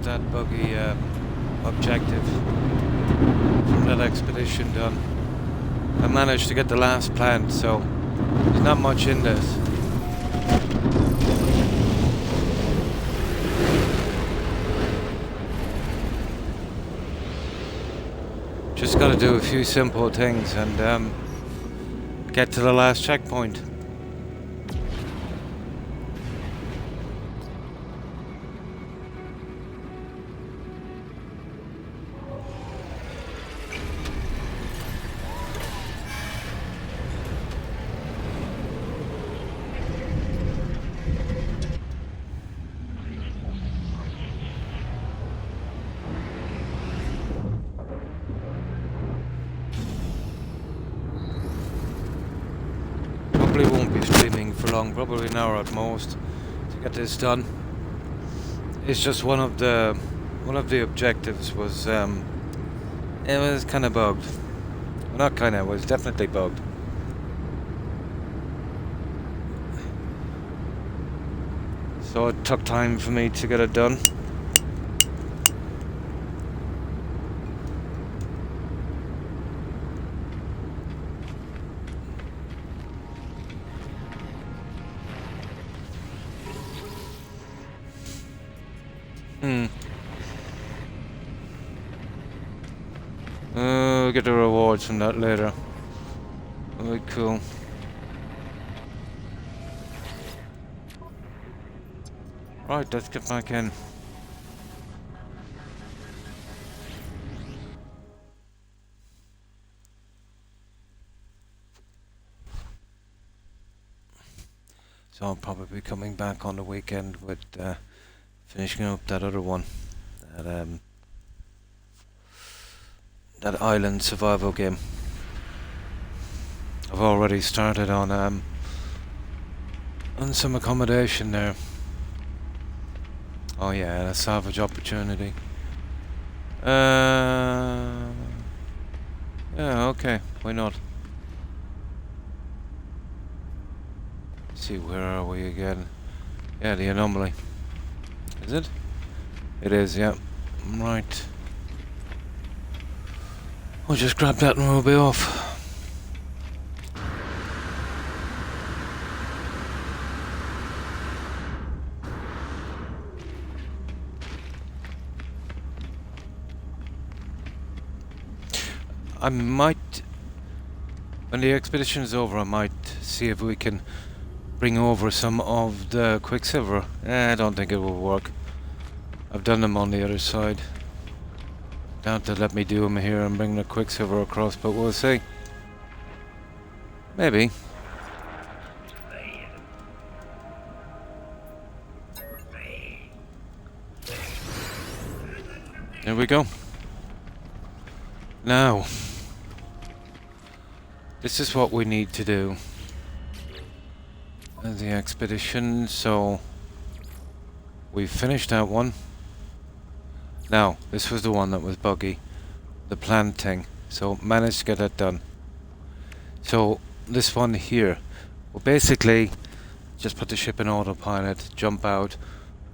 got that buggy objective from that expedition done. I managed to get the last plant, so there's not much in this. Just gotta do a few simple things and get to the last checkpoint. Probably won't be streaming for long, probably an hour at most to get this done. It's just one of the objectives was it was kind of bugged. Well, not kind of, it was definitely bugged. So it took time for me to get it done. We'll get the rewards from that later. That'll be cool. Right, let's get back in. So I'll probably be coming back on the weekend with finishing up that other one. That island survival game. I've already started on some accommodation there. Oh yeah, a salvage opportunity. Yeah, okay, why not? Let's see, where are we again? Yeah, the anomaly. Is it? It is, yeah. Right. We'll just grab that and we'll be off. I might, when the expedition is over, I might see if we can bring over some of the Quicksilver. I don't think it will work. I've done them on the other side. Doubt they'll let me do them here and bring the Quicksilver across, but we'll see. Maybe. There we go. Now, this is what we need to do. The expedition, so we've finished that one. Now, this was the one that was buggy, the plant thing, so managed to get that done. So, this one here, well basically, just put the ship in autopilot, jump out,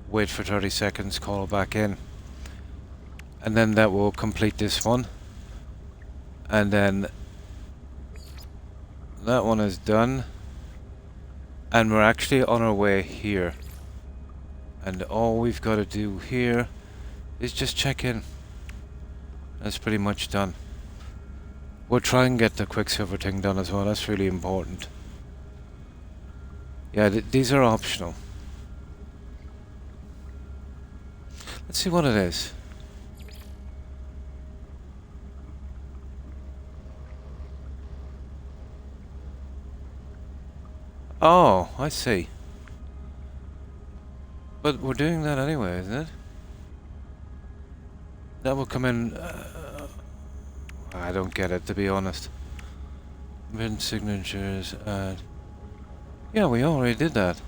wait for 30 seconds, call back in. And then that will complete this one. And then, that one is done. And we're actually on our way here. And all we've got to do here is just check in. That's pretty much done. We'll try and get the Quicksilver thing done as well. That's really important. Yeah, these are optional. Let's see what it is. Oh, I see. But we're doing that anyway, isn't it? That will come in... I don't get it, to be honest. Written signatures and... Yeah, we already did that.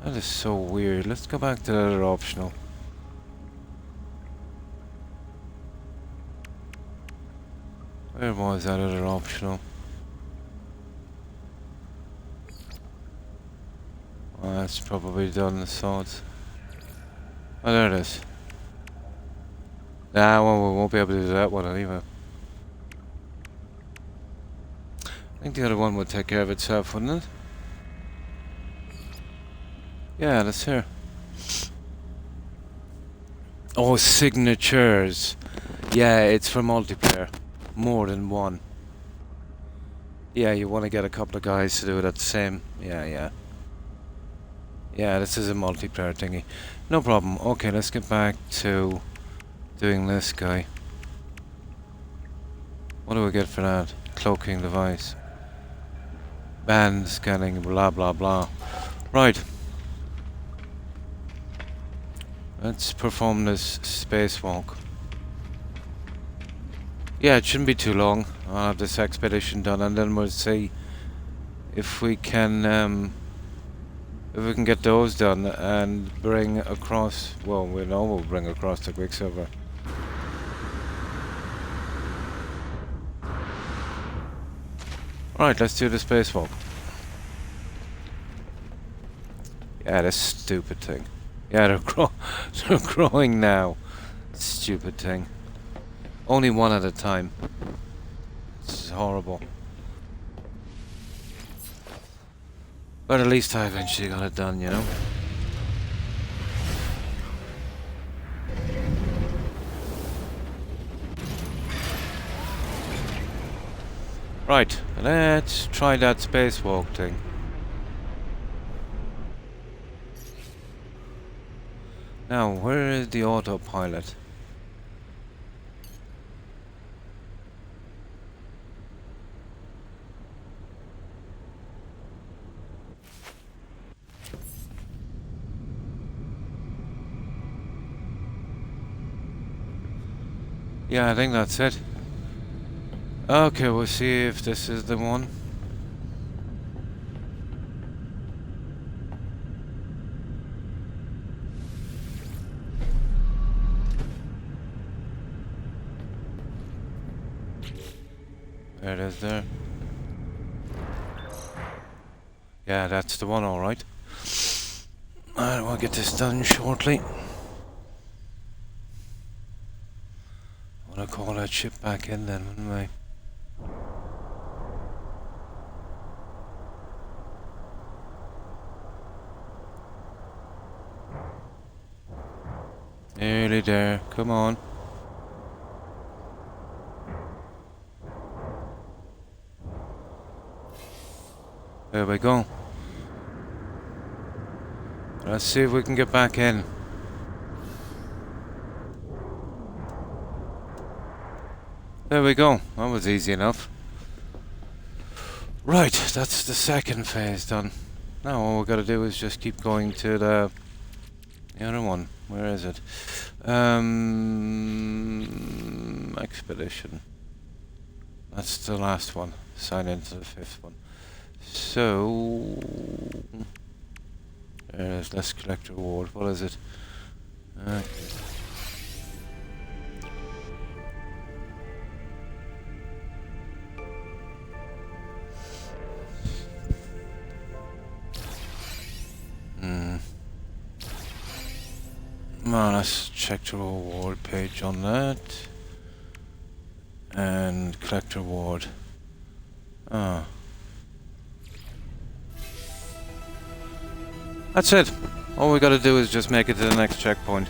That is so weird. Let's go back to the other optional. Where was that other optional? Well, that's probably done the swords. Oh, there it is. Nah, well, we won't be able to do that one anyway. I think the other one would take care of itself, wouldn't it? Yeah, that's here. Oh, signatures. Yeah, it's for multiplayer. More than one. Yeah, you want to get a couple of guys to do it at the same. Yeah. Yeah, this is a multiplayer thingy. No problem. Okay, let's get back to doing this guy. What do we get for that? Cloaking device. Band scanning, blah blah blah. Right. Let's perform this spacewalk. Yeah, it shouldn't be too long. I'll have this expedition done and then we'll see if we can get those done and bring across, well, we know we'll bring across the Quicksilver. Alright, let's do the spacewalk. Yeah, this stupid thing. Yeah, they're growing now. Stupid thing. Only one at a time. This is horrible. But at least I eventually got it done, you know? Right, let's try that spacewalk thing. Now, where is the autopilot? Yeah, I think that's it. Okay, we'll see if this is the one. There it is there. Yeah, that's the one, alright. Alright, we'll get this done shortly. I want to call that ship back in then, wouldn't I? Nearly there, come on. There we go. Let's see if we can get back in. There we go. That was easy enough. Right, that's the second phase done. Now all we've got to do is just keep going to the other one. Where is it? Expedition. That's the last one. Sign into the fifth one. So there's let's collect reward. What is it? Okay. Well, let's check the reward page on that. And collect reward. Ah. That's it. All we gotta do is just make it to the next checkpoint.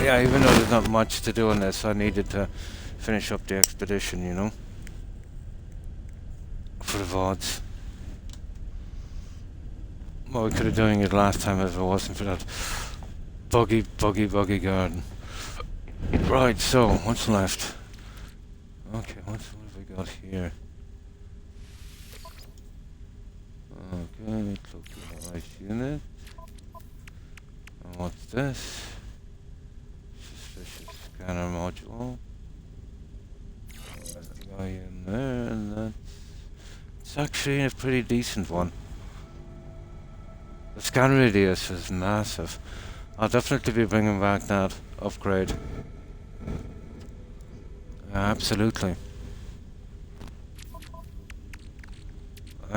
Yeah, even though there's not much to do on this, I needed to finish up the expedition, you know? For the VODs. Well, we could have done it last time if it wasn't for that buggy garden. Right, so, what's left? Okay, what have we got here? Okay, cloak device unit. And what's this? Suspicious scanner module. That guy in there, and that's... It's actually a pretty decent one. The scan radius is massive. I'll definitely be bringing back that upgrade. Absolutely.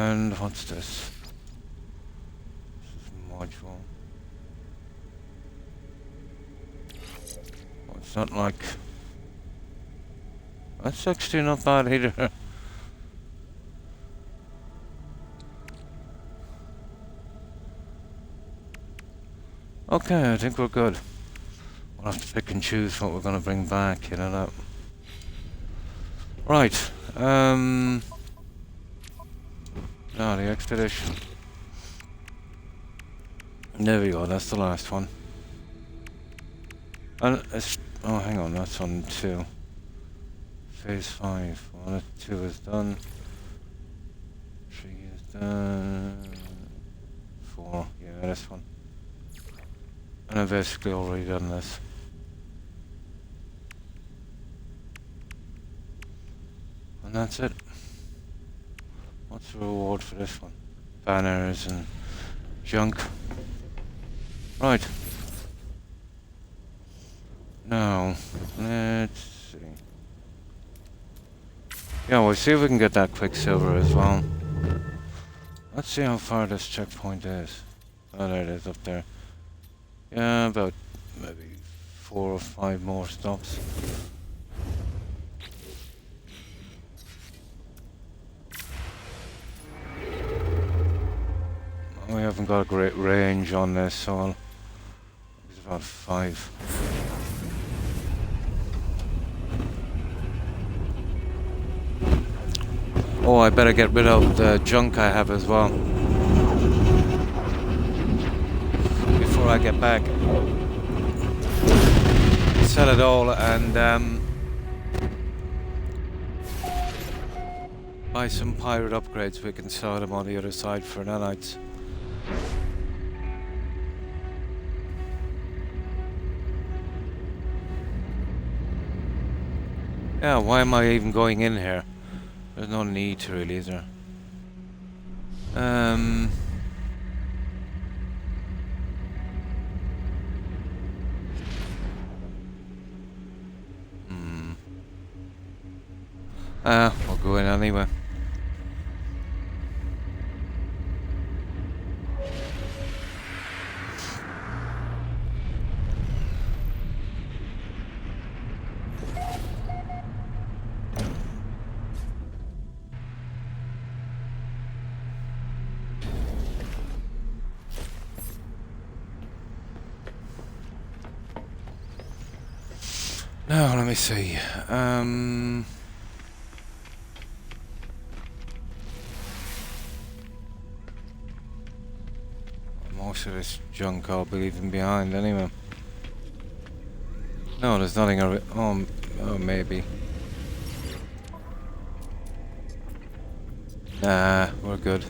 And what's this? This is module. Oh, it's not like... That's actually not bad either. Okay, I think we're good. We'll have to pick and choose what we're going to bring back, you know that. Right, the expedition. There we go, that's the last one. And it's... Oh, hang on, that's on 2. Phase 5. 1 and 2 is done. 3 is done. 4, yeah, this one. And I've basically already done this. And that's it. What's the reward for this one? Banners and junk. Right. Now, let's see. Yeah, we'll see if we can get that Quicksilver as well. Let's see how far this checkpoint is. Oh, there it is up there. Yeah, about maybe 4 or 5 more stops. We haven't got a great range on this, so it's about 5. Oh, I better get rid of the junk I have as well before I get back. Sell it all and buy some pirate upgrades. We can sell them on the other side for nanites. Yeah, why am I even going in here? There's no need to really, is there? We'll go in anyway. Now, let me see. Most of this junk I'll be leaving behind anyway. No, there's nothing. Oh, maybe. Nah, we're good.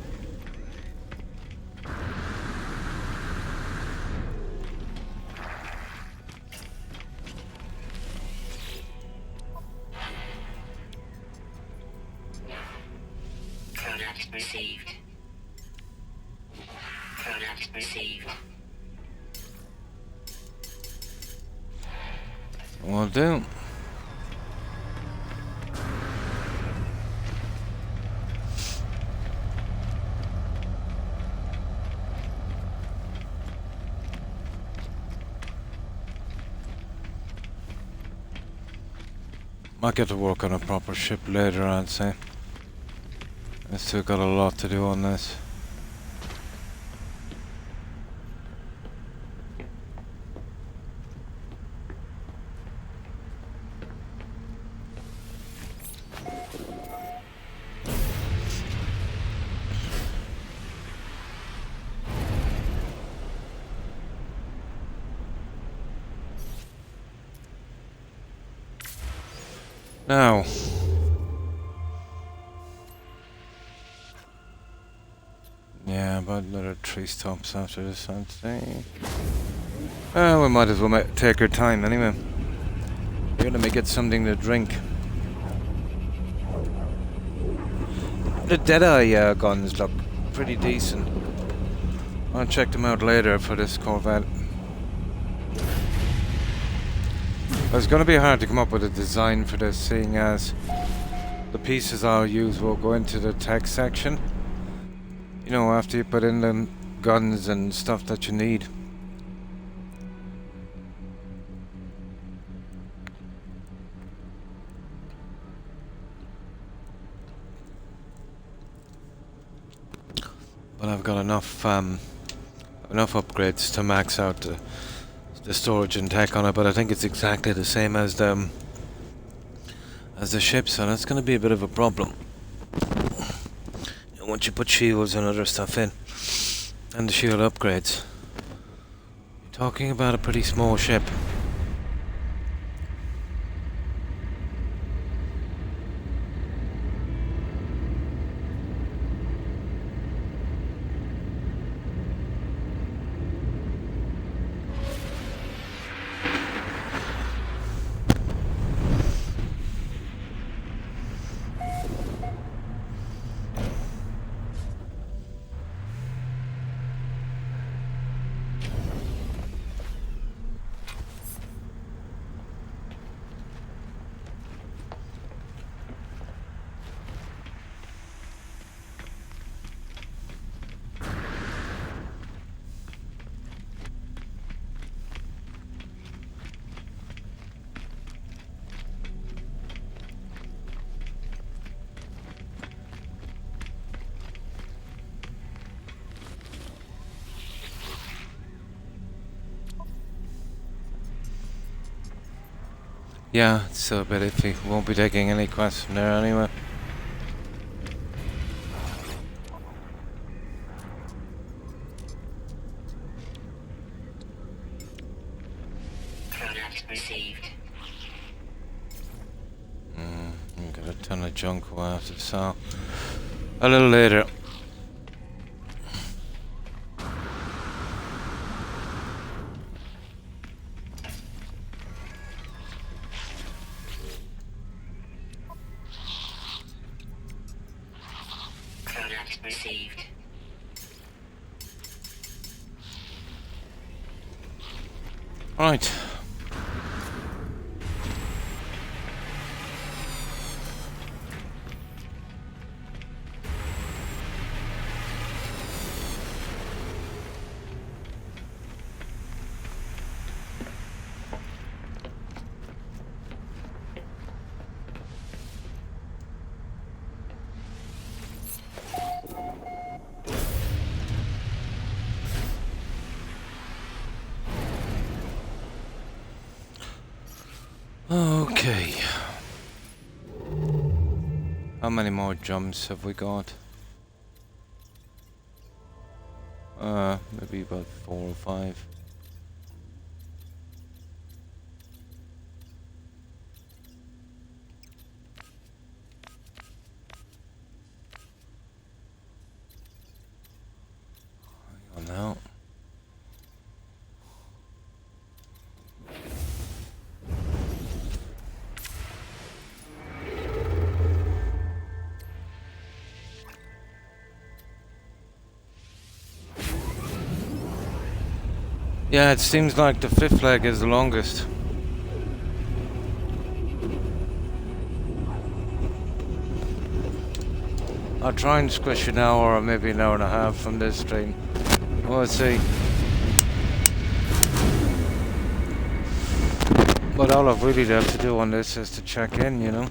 Received. Product received. Will do. Might get to work on a proper ship later, I'd say. I still got a lot to do on this. Now, yeah, about another 3 stops after this, I'd say. We might as well take our time anyway. Here, let me get something to drink. The Deadeye guns look pretty decent. I'll check them out later for this Corvette. It's going to be hard to come up with a design for this, seeing as the pieces I'll use will go into the tech section. You know, after you put in the guns and stuff that you need. But I've got enough upgrades to max out the storage and tech on it. But I think it's exactly the same as the ship, so that's going to be a bit of a problem. Once you put shields and other stuff in, and the shield upgrades, you're talking about a pretty small ship. Yeah, it's a bit iffy. Won't be taking any quests from there anyway. Product received. Got a ton of junk we'll have to sell a little later. Product received. Right. Okay. How many more jumps have we got? Maybe about 4 or 5. Hang on now. Yeah, it seems like the 5th leg is the longest. I'll try and squish an hour or maybe an hour and a half from this stream. We'll see. But all I've really left to do on this is to check in, you know.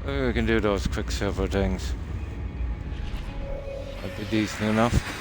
Maybe we can do those quicksilver things. That'd be decent enough.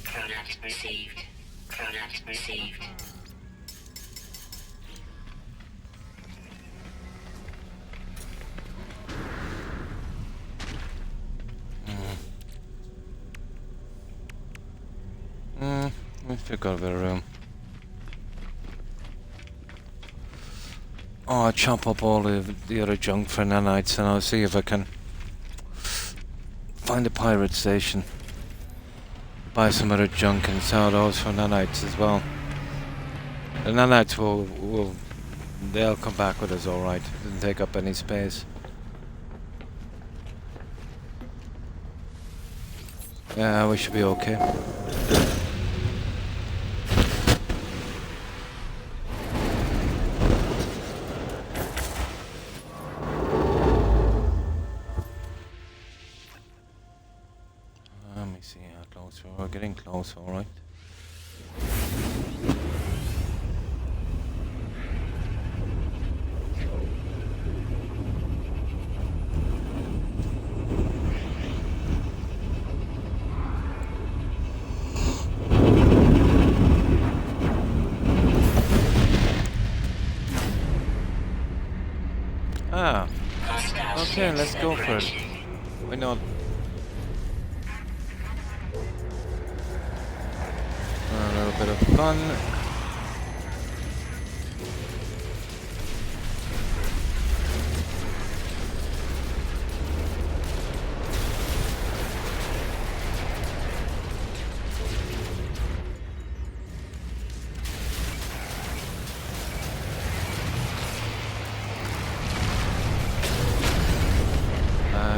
Product received. Product received. We've still got a bit of room. Oh, I'll chop up all the other junk for nanites and I'll see if I can find a pirate station. Buy some other junk and sell those for nanites as well. The nanites they'll come back with us alright. Doesn't take up any space. Yeah, we should be okay. Let me see how close we're getting close, alright. Ah, okay, let's go for it. Why not? A little bit of fun.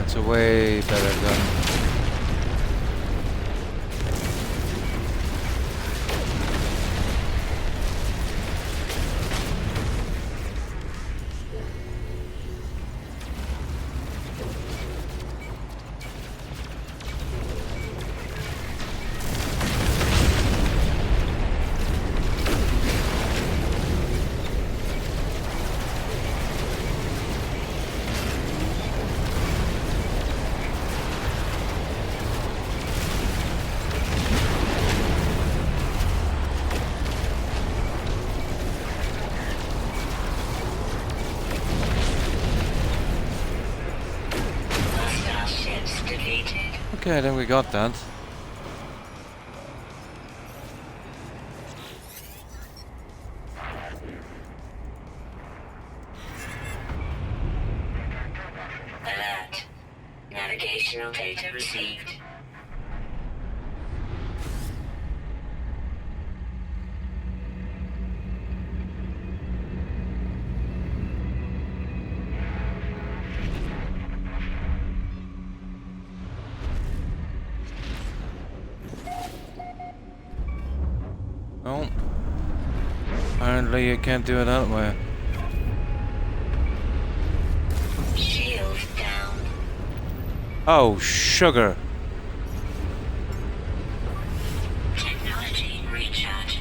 It's a way better gun. Okay, then we got that. Alert. Navigational data received. Oh. Apparently you can't do it that way. Shield down. Oh, sugar. Technology recharge.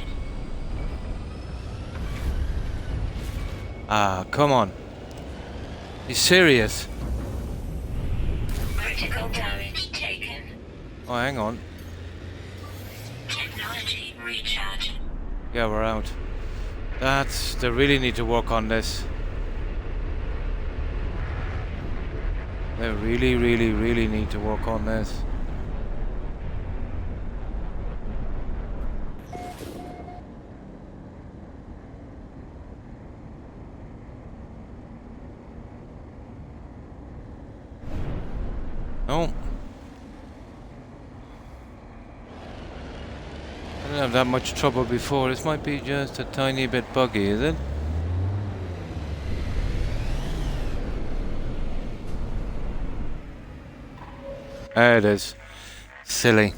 Ah, come on. You serious? Critical damage taken. Oh, hang on. Technology recharge. Yeah, we're out. They really need to work on this. They really, really, really need to work on this. No. I didn't have that much trouble before. This might be just a tiny bit buggy, is it? There it is. Silly.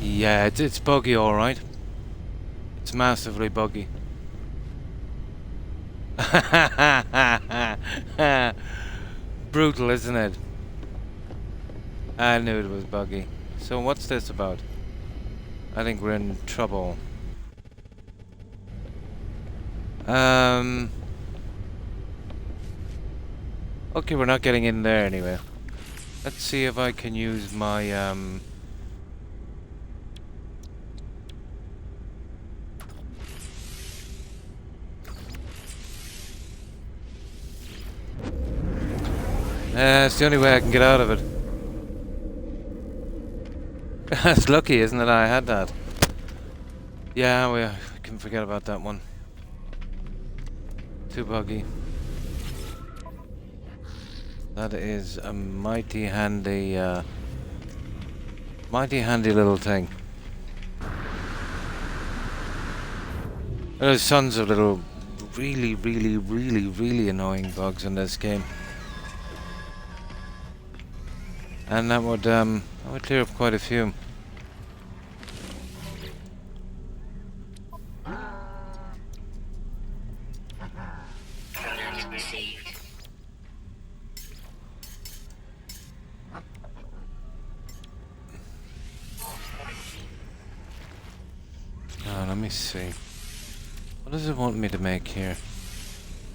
Yeah, it's buggy, alright. It's massively buggy. Brutal, isn't it? I knew it was buggy. So what's this about? I think we're in trouble. Okay, we're not getting in there anyway. Let's see if I can use my It's the only way I can get out of it. That's lucky, isn't it? I had that. Yeah, we can forget about that one. Too buggy. That is a mighty handy little thing. There's tons of little really annoying bugs in this game. And that would clear up quite a few. Product received. Now, let me see. What does it want me to make here?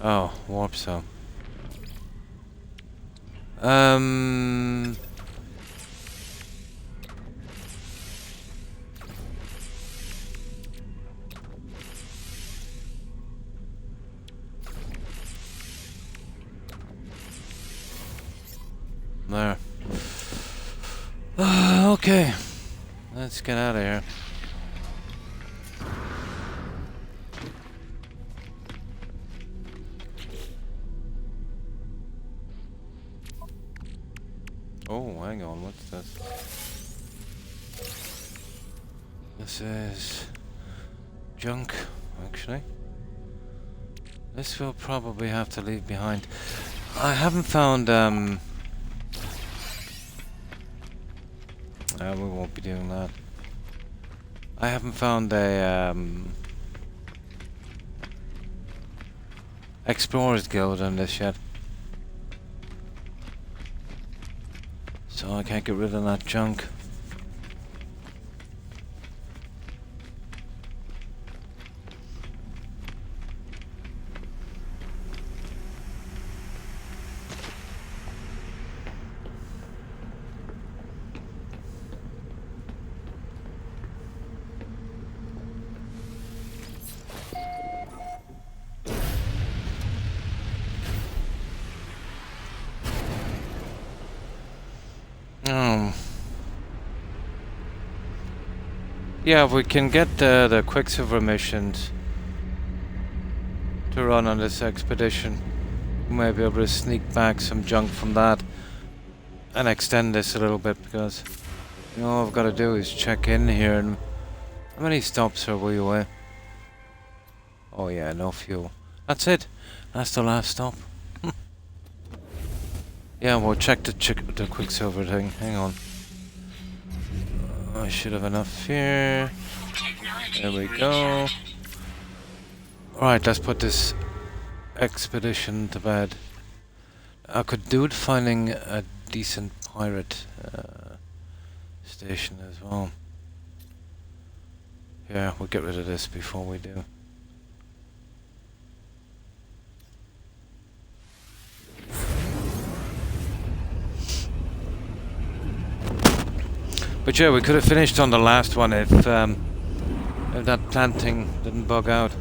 Oh, warp cell. There. Okay. Let's get out of here. Oh, hang on, what's this? This is junk, actually. This we'll probably have to leave behind. I haven't found, we won't be doing that. I haven't found a, Explorer's Guild on this yet. So I can't get rid of that junk. Yeah, if we can get the Quicksilver missions to run on this expedition, we may be able to sneak back some junk from that and extend this a little bit, because all I've got to do is check in here. And how many stops are we away? Oh yeah, no fuel. That's it. That's the last stop. Yeah, we'll check the Quicksilver thing. Hang on. I should have enough here. There we go. Alright, let's put this expedition to bed. I could do it finding a decent pirate station as well. Yeah, we'll get rid of this before we do. But yeah, we could have finished on the last one if that planting didn't bug out.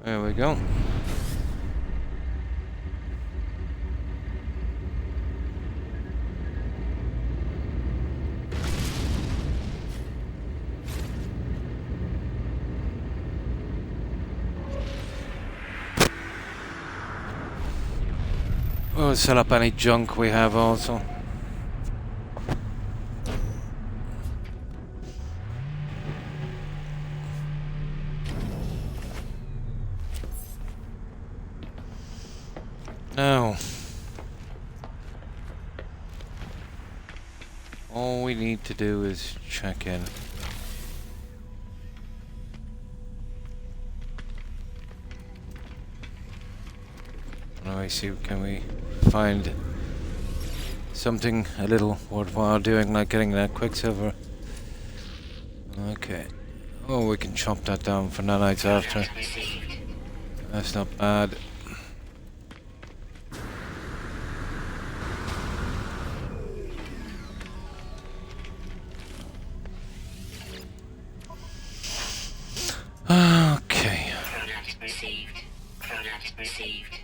There we go. We'll sell up any junk we have also. Now, all we need to do is check in. Let me see, can we find something a little worthwhile doing, like getting that Quicksilver? Okay. Oh, we can chop that down for nanites after. Product received. That's not bad. Okay. Product received. Product received.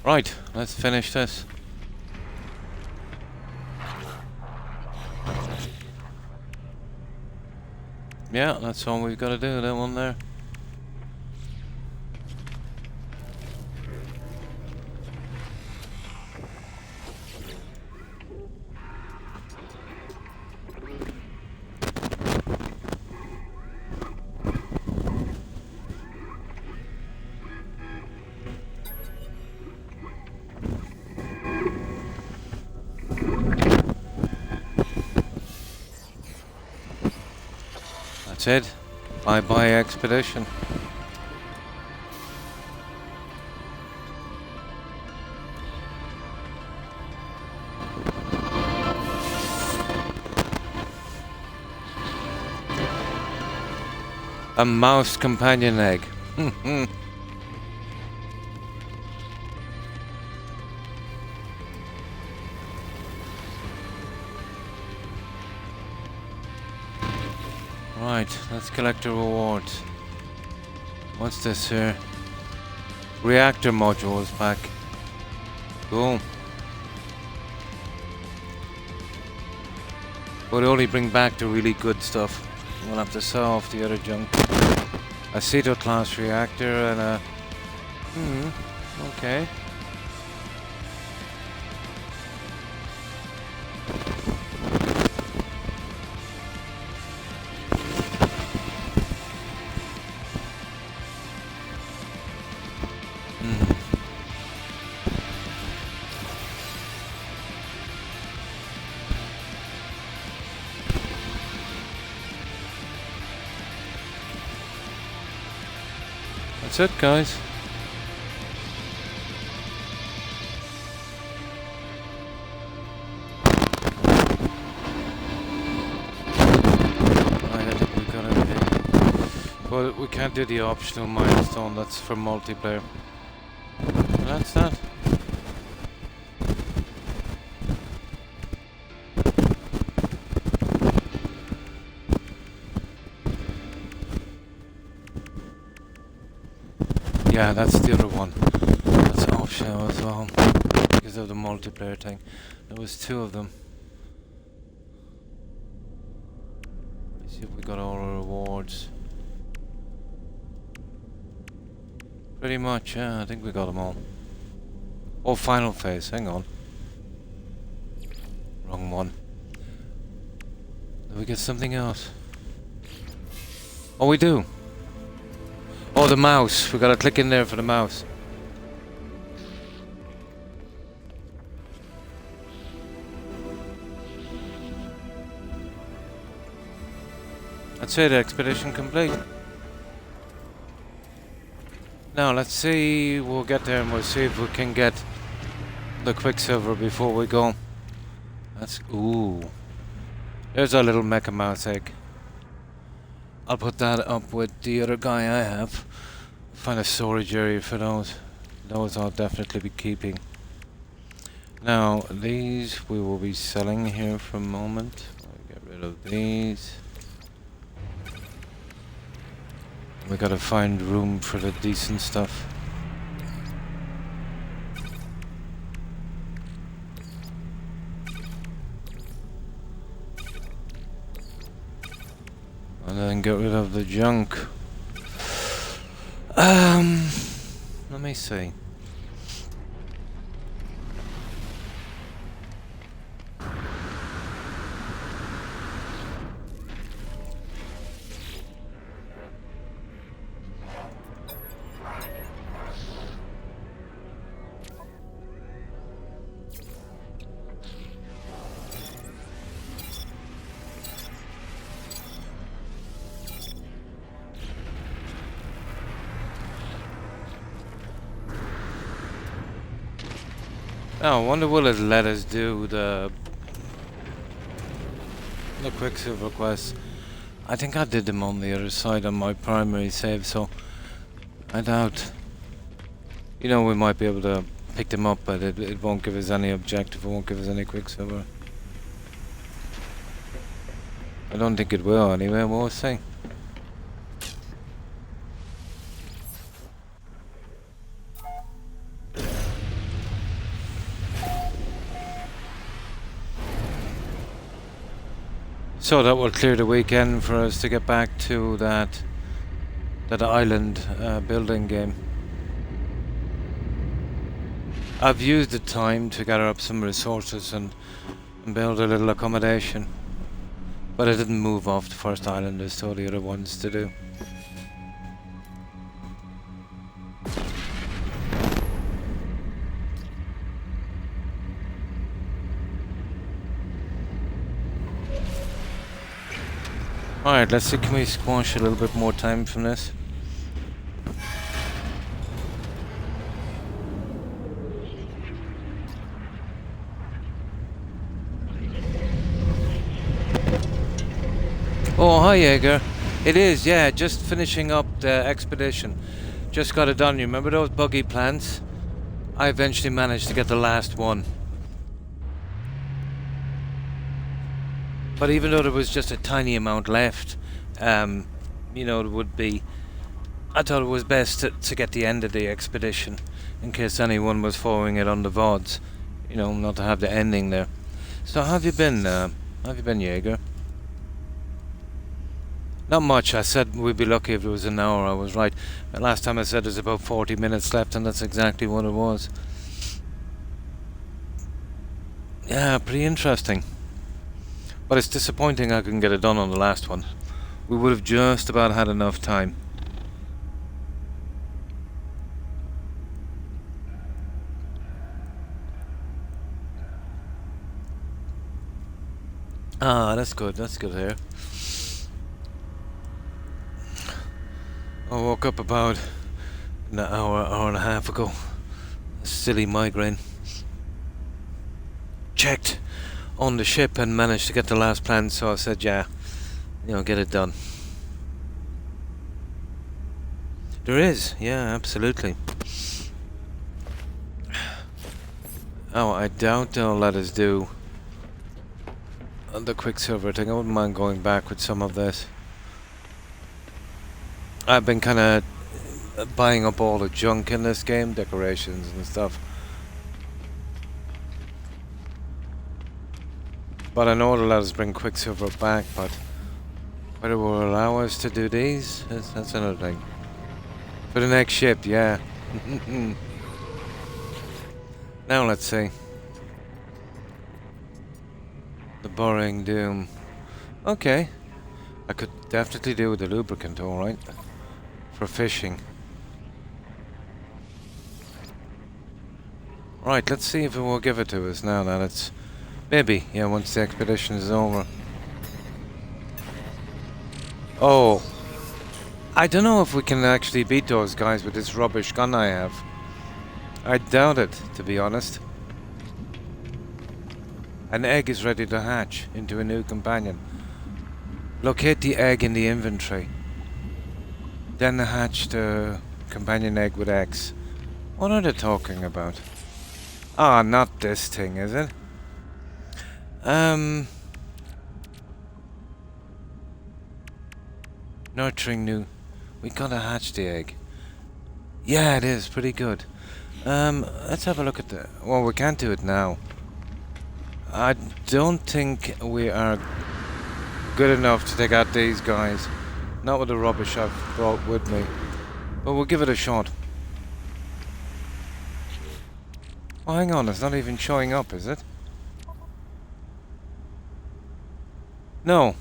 Right, let's finish this. Yeah, that's all we've got to do, that one there. That's it. Bye-bye expedition. A mouse companion egg. Right, let's collect the rewards. What's this here? Reactor module is back. Cool. But only bring back the really good stuff. We'll have to sell off the other junk. A Ceto class reactor and a... okay. That's it, guys. Right, I think we got everything. But we can't do the optional milestone, that's for multiplayer. That's that. Yeah, that's the other one. That's optional as well. Because of the multiplayer thing. There was two of them. Let's see if we got all our rewards. Pretty much, yeah, I think we got them all. Oh, final phase, hang on. Wrong one. Did we get something else? Oh, we do. Oh, the mouse. We gotta click in there for the mouse. That's it, expedition complete. Now, let's see. We'll get there and we'll see if we can get the Quicksilver before we go. That's... ooh. There's our little mecha mouse egg. I'll put that up with the other guy I have. Find a storage area for those. Those I'll definitely be keeping. Now, these we will be selling here for a moment. I'll get rid of these. We gotta find room for the decent stuff. And then get rid of the junk. Let me see. Oh, I wonder will it let us do the the Quicksilver quests. I think I did them on the other side on my primary save, so I doubt. You know, we might be able to pick them up, but it won't give us any objective, it won't give us any Quicksilver. I don't think it will anyway, we'll see. So that will clear the weekend for us to get back to that island building game. I've used the time to gather up some resources and build a little accommodation, but I didn't move off the first island as told the other ones to do. Alright, let's see, can we squash a little bit more time from this? Oh, hi Jaeger. It is, yeah, just finishing up the expedition. Just got it done. You remember those buggy plants? I eventually managed to get the last one. But even though there was just a tiny amount left, you know, it would be... I thought it was best to get the end of the expedition, in case anyone was following it on the VODs. You know, not to have the ending there. So how have you been, Jaeger? Not much. I said we'd be lucky if it was an hour. I was right. Last time I said there's about 40 minutes left, and that's exactly what it was. Yeah, pretty interesting. But it's disappointing I couldn't get it done on the last one. We would have just about had enough time. Ah, that's good here. I woke up about an hour and a half ago. Silly migraine. Checked on the ship and managed to get the last plan, so I said, yeah, you know, get it done. There is, yeah, absolutely. Oh, I doubt they'll let us do the Quicksilver thing. I wouldn't mind going back with some of this. I've been kind of buying up all the junk in this game, decorations and stuff. But I know it'll let us bring Quicksilver back, but whether it will allow us to do these, that's another thing. For the next ship, yeah. Now let's see. The Boring Doom. Okay. I could definitely do with the lubricant, alright. For fishing. Right, let's see if it will give it to us now that it's... Maybe, yeah, once the expedition is over. Oh. I don't know if we can actually beat those guys with this rubbish gun I have. I doubt it, to be honest. An egg is ready to hatch into a new companion. Locate the egg in the inventory. Then hatch the companion egg with X. What are they talking about? Ah, not this thing, is it? Nurturing new... We gotta hatch the egg. Yeah, it is. Pretty good. Let's have a look at the... Well, we can't do it now. I don't think we are good enough to take out these guys. Not with the rubbish I've brought with me. But we'll give it a shot. Oh, hang on. It's not even showing up, is it? No.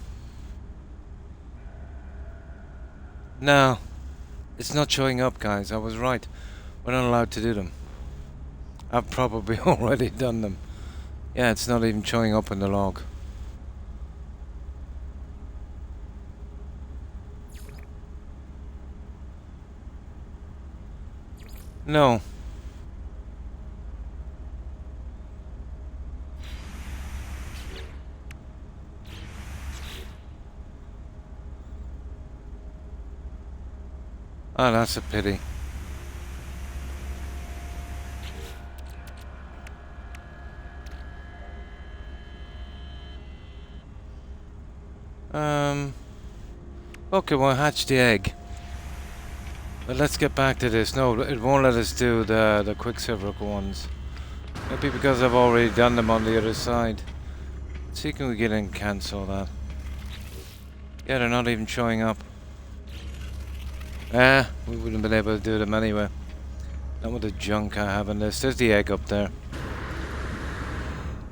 No. It's not showing up, guys. I was right. We're not allowed to do them. I've probably already done them. Yeah, it's not even showing up in the log. No. Oh, that's a pity. Okay, we'll hatch the egg. But let's get back to this. No, it won't let us do the Quicksilver ones. Maybe because I've already done them on the other side. Let's see, can we get in and cancel that? Yeah, they're not even showing up. We wouldn't have been able to do them anyway. Not with the junk I have in this. There's the egg up there.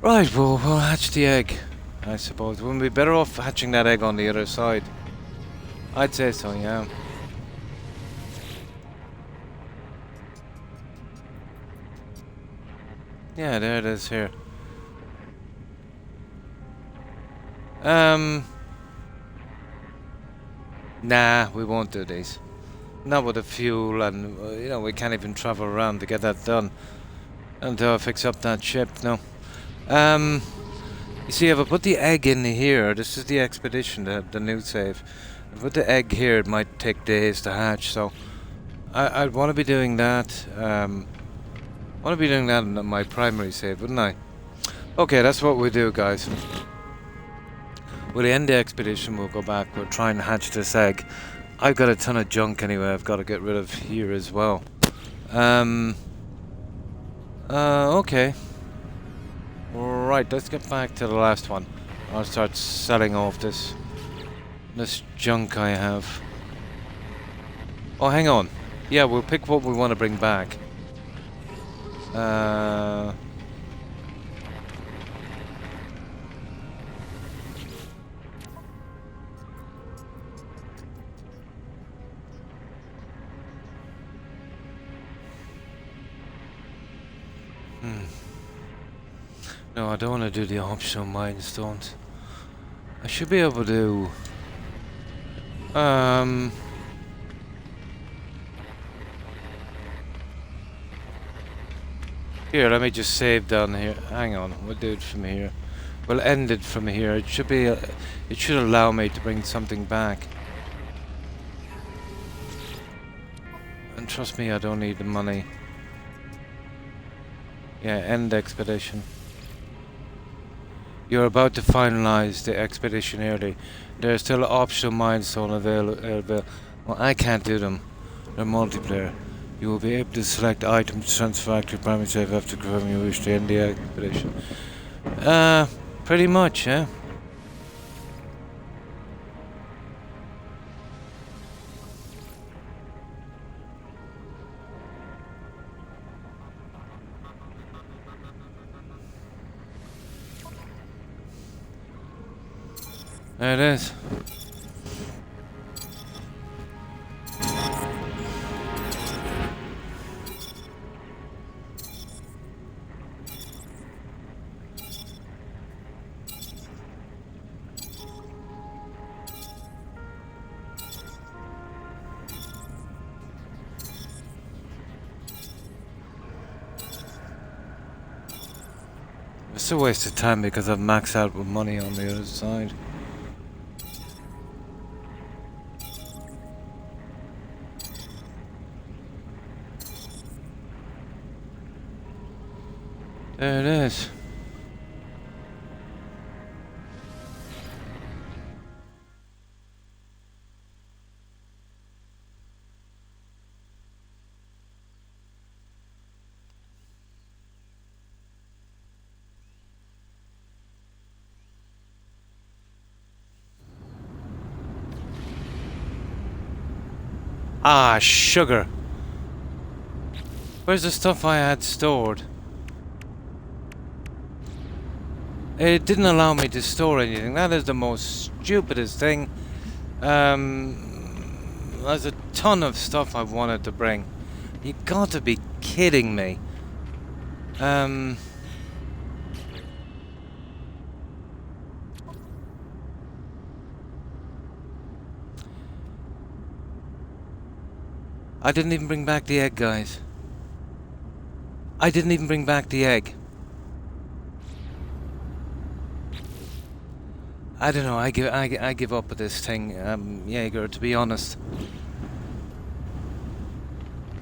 Right, well, we'll hatch the egg, I suppose. Wouldn't we be better off hatching that egg on the other side? I'd say so, yeah. Yeah, there it is here. Nah, we won't do these. Not with the fuel, and you know, we can't even travel around to get that done until I fix up that ship. No. You see, if I put the egg in here, this is the expedition, the new save. If I put the egg here, it might take days to hatch. So, I'd want to be doing that. Want to be doing that in my primary save, wouldn't I? Okay, that's what we do, guys. We'll end the expedition. We'll go back. We'll try and hatch this egg. I've got a ton of junk anyway. I've got to get rid of here as well. Okay. Right, let's get back to the last one. I'll start selling off this junk I have. Oh, hang on. Yeah, we'll pick what we want to bring back. No, I don't want to do the optional milestones. I should be able to... Here, let me just save down here. Hang on, we'll do it from here. We'll end it from here. It should be... it should allow me to bring something back. And trust me, I don't need the money. Yeah, end expedition. You're about to finalize the expedition early. There are still optional milestones available. Well, I can't do them. They're multiplayer. You will be able to select items to transfer to your primary save after confirming you wish to end the expedition. Pretty much, yeah. There it is. It's a waste of time because I've maxed out with money on the other side. There it is. Ah, sugar. Where's the stuff I had stored? It didn't allow me to store anything. That is the most stupidest thing. There's a ton of stuff I wanted to bring. You got to be kidding me. I didn't even bring back the egg, guys. I didn't even bring back the egg. I don't know. I give up with this thing, Jaeger. To be honest.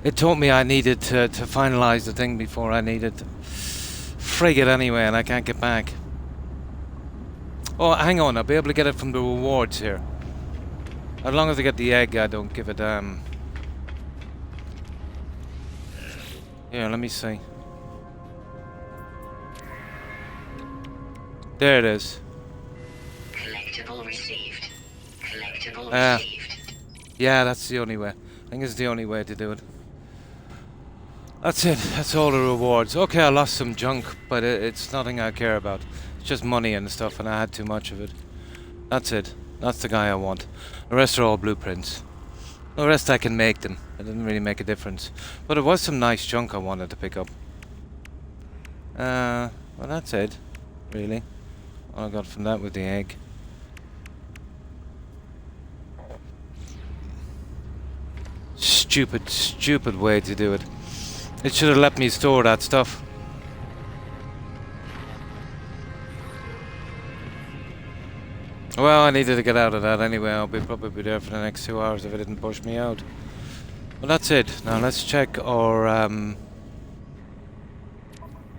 It told me I needed to finalize the thing before I needed to frig it anyway, and I can't get back. Oh, hang on, I'll be able to get it from the rewards here. As long as I get the egg, I don't give a damn. Here, let me see. There it is. Collectible received. Collectible Ah. received. Yeah, that's the only way. I think it's the only way to do it. That's it. That's all the rewards. Okay, I lost some junk, but it's nothing I care about. It's just money and stuff, and I had too much of it. That's it. That's the guy I want. The rest are all blueprints. The rest I can make them. It didn't really make a difference. But it was some nice junk I wanted to pick up. Well, that's it. Really. All I got from that was the egg. Stupid, stupid way to do it. It should have let me store that stuff. Well, I needed to get out of that anyway. I'll probably be there for the next 2 hours if it didn't push me out. Well, that's it. Now let's check our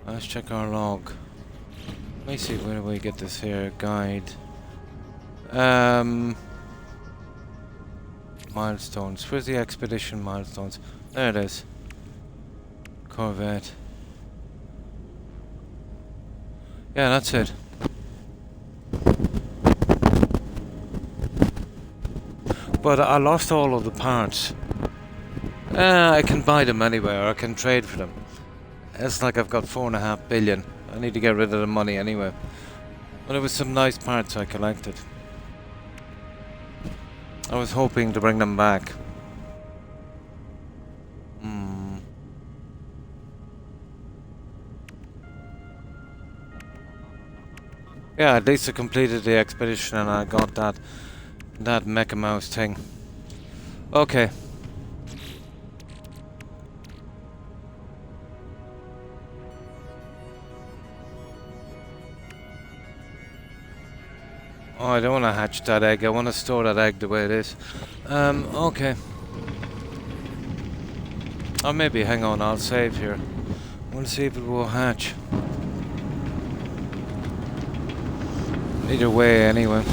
log. Let me see, where do we get this here? Guide. Milestones. Where's the expedition milestones? There it is. Corvette. Yeah, that's it. But I lost all of the parts. I can buy them anywhere, or I can trade for them. It's like I've got 4.5 billion. I need to get rid of the money anyway. But there was some nice parts I collected. I was hoping to bring them back. Yeah, at least I completed the expedition and I got that Mecha Mouse thing. Okay. Oh, I don't want to hatch that egg. I want to store that egg the way it is. Okay. Or maybe, hang on, I'll save here. I want to see if it will hatch. Either way, anyway.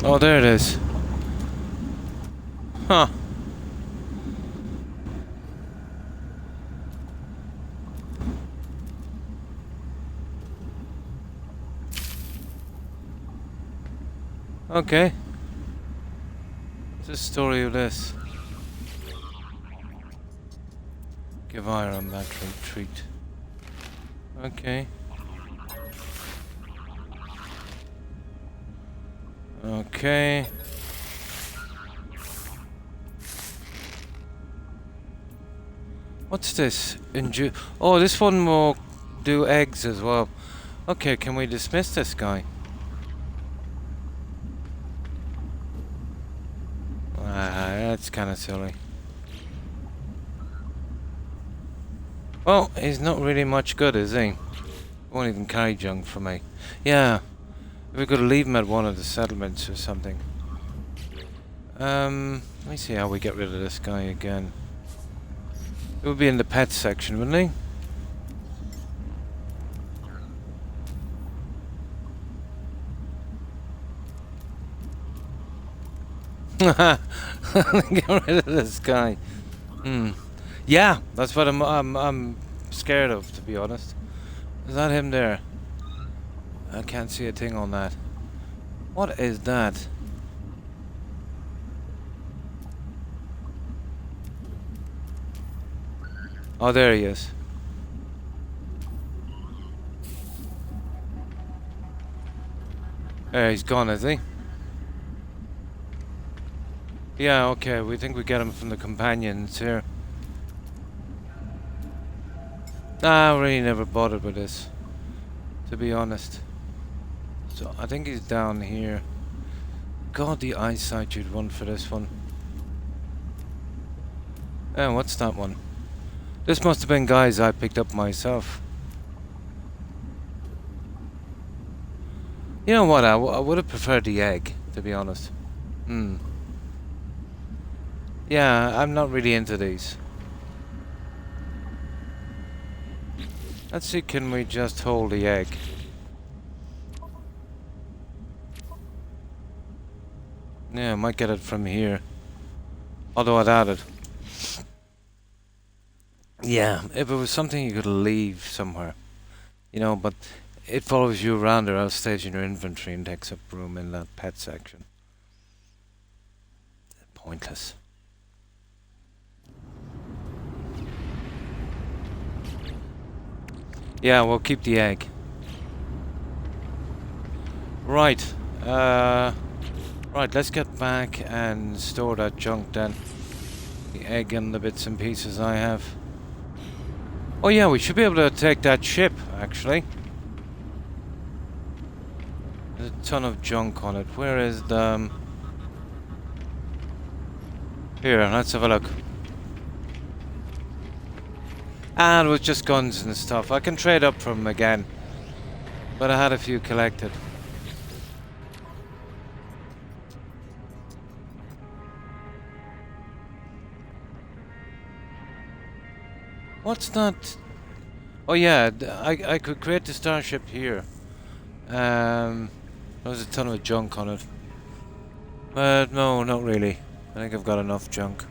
Oh, there it is. Huh. Okay. What's the story of this? Give iron battery treat. Okay. Okay. What's this? Oh, this one will do eggs as well. Okay, can we dismiss this guy? That's kind of silly. Well, he's not really much good, is he? Won't even carry junk for me. Yeah. If we could leave him at one of the settlements or something. Let me see how we get rid of this guy again. It would be in the pets section, wouldn't he? Get rid of this guy. Yeah, that's what I'm scared of, to be honest. Is that him there? I can't see a thing on that. What is that? Oh, there he is. There, he's gone, is he? Yeah, okay, we think we get him from the companions here. Nah, I really never bothered with this, to be honest. So, I think he's down here. God, the eyesight you'd want for this one. What's that one? This must have been guys I picked up myself. You know what? I would have preferred the egg, to be honest. Hmm. Yeah, I'm not really into these. Let's see, can we just hold the egg? Yeah, I might get it from here. Although I doubt it. Yeah, if it was something you could leave somewhere. You know, but it follows you around or else stays in your inventory and takes up room in that pet section. Pointless. Yeah, we'll keep the egg. Right. Right, let's get back and store that junk then. The egg and the bits and pieces I have. Oh yeah, we should be able to take that ship, actually. There's a ton of junk on it. Where is the... Here, let's have a look. Ah, it was just guns and stuff. I can trade up from them again. But I had a few collected. What's that? Oh yeah, I could create the starship here. There's a ton of junk on it. But no, not really. I think I've got enough junk.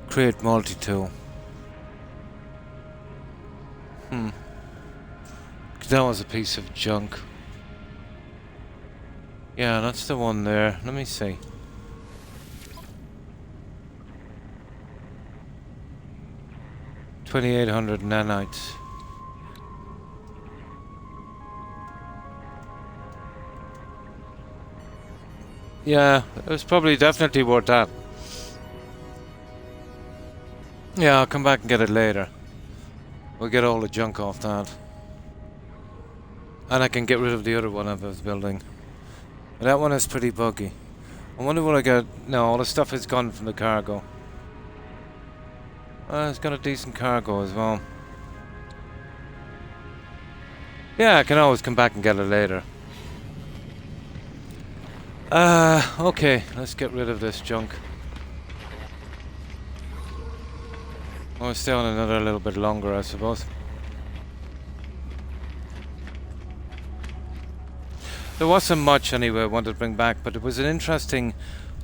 Create multi-tool. That was a piece of junk. Yeah, that's the one there. Let me see. $2,800 nanites. Yeah, it was probably definitely worth that. Yeah, I'll come back and get it later. We'll get all the junk off that. And I can get rid of the other one I was building. But that one is pretty buggy. I wonder what I got. No, all the stuff is gone from the cargo. It's got a decent cargo as well. Yeah, I can always come back and get it later. Okay, let's get rid of this junk. I'll stay on another little bit longer, I suppose. There wasn't much anyway I wanted to bring back, but it was an interesting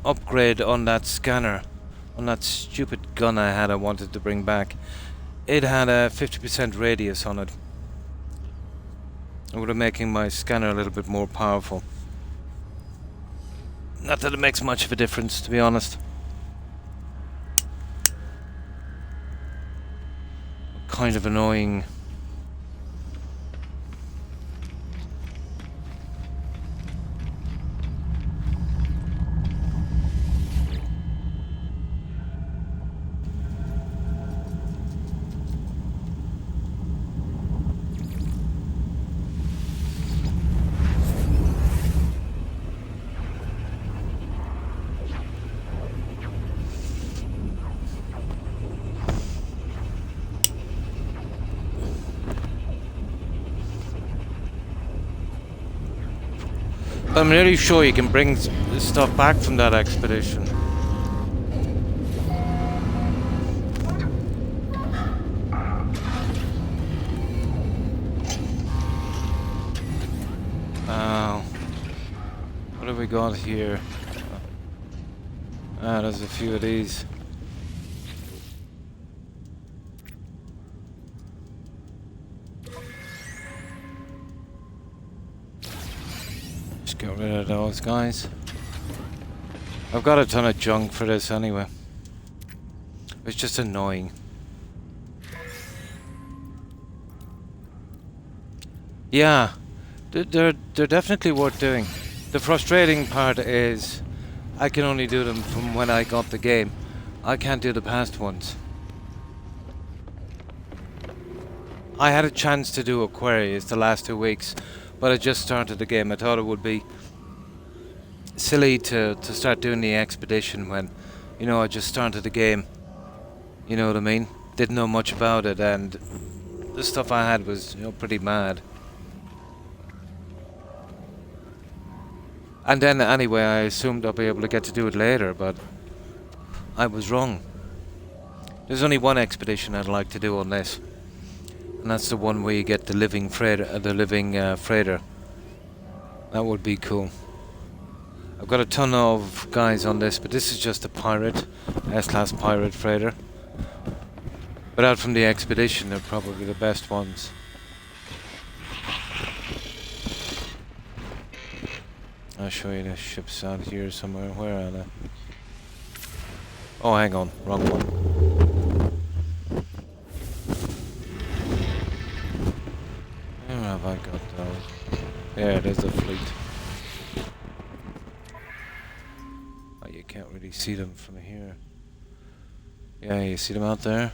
upgrade on that scanner. On that stupid gun I had I wanted to bring back. It had a 50% radius on it. It would have making my scanner a little bit more powerful. Not that it makes much of a difference, to be honest. Kind of annoying. I'm nearly sure you can bring stuff back from that expedition. What have we got here? There's a few of these. Get rid of those guys. I've got a ton of junk for this anyway. It's just annoying. Yeah, they're definitely worth doing. The frustrating part is I can only do them from when I got the game. I can't do the past ones. I had a chance to do Aquarius the last 2 weeks, but I just started the game. I thought it would be silly to start doing the expedition when, you know, I just started the game. You know what I mean? Didn't know much about it, and the stuff I had was, you know, pretty mad. And then anyway, I assumed I'll be able to get to do it later, but I was wrong. There's only one expedition I'd like to do on this, and that's the one where you get the living freighter. Freighter. That would be cool. I've got a ton of guys on this, but this is just a pirate, S-class pirate freighter. But out from the expedition, they're probably the best ones. I'll show you the ships out here somewhere. Where are they? Oh, hang on, wrong one. Where have I got those? Yeah, there's the fleet. Oh, you can't really see them from here. Yeah, you see them out there?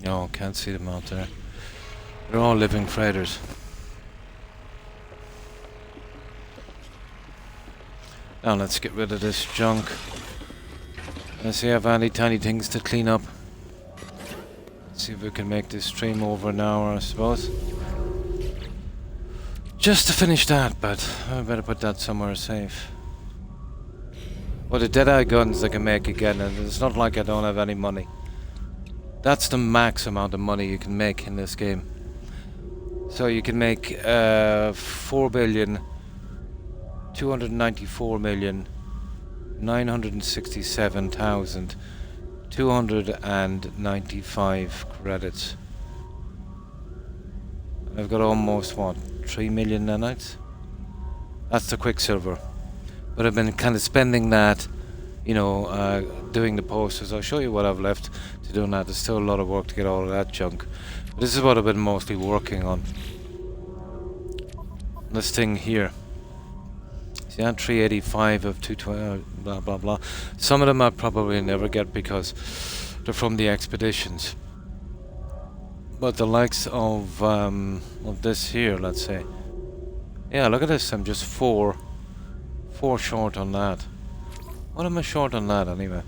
No, can't see them out there. They're all living freighters. Now let's get rid of this junk. Let's see if I have any tiny things to clean up. See if we can make this stream over an hour, I suppose. Just to finish that, but I better put that somewhere safe. Well, the Deadeye guns I can make again, and it's not like I don't have any money. That's the max amount of money you can make in this game. So you can make 4,294,967,295 credits. I've got almost, what, 3 million nanites? That's the Quicksilver. But I've been kind of spending that, you know, doing the posters. I'll show you what I've left to do now. There's still a lot of work to get all of that junk. But this is what I've been mostly working on. This thing here. See that 385 of 220, blah blah blah. Some of them I probably never get because they're from the expeditions. But the likes of this here, let's say. Yeah, look at this. I'm just four short on that. What am I short on that anyway?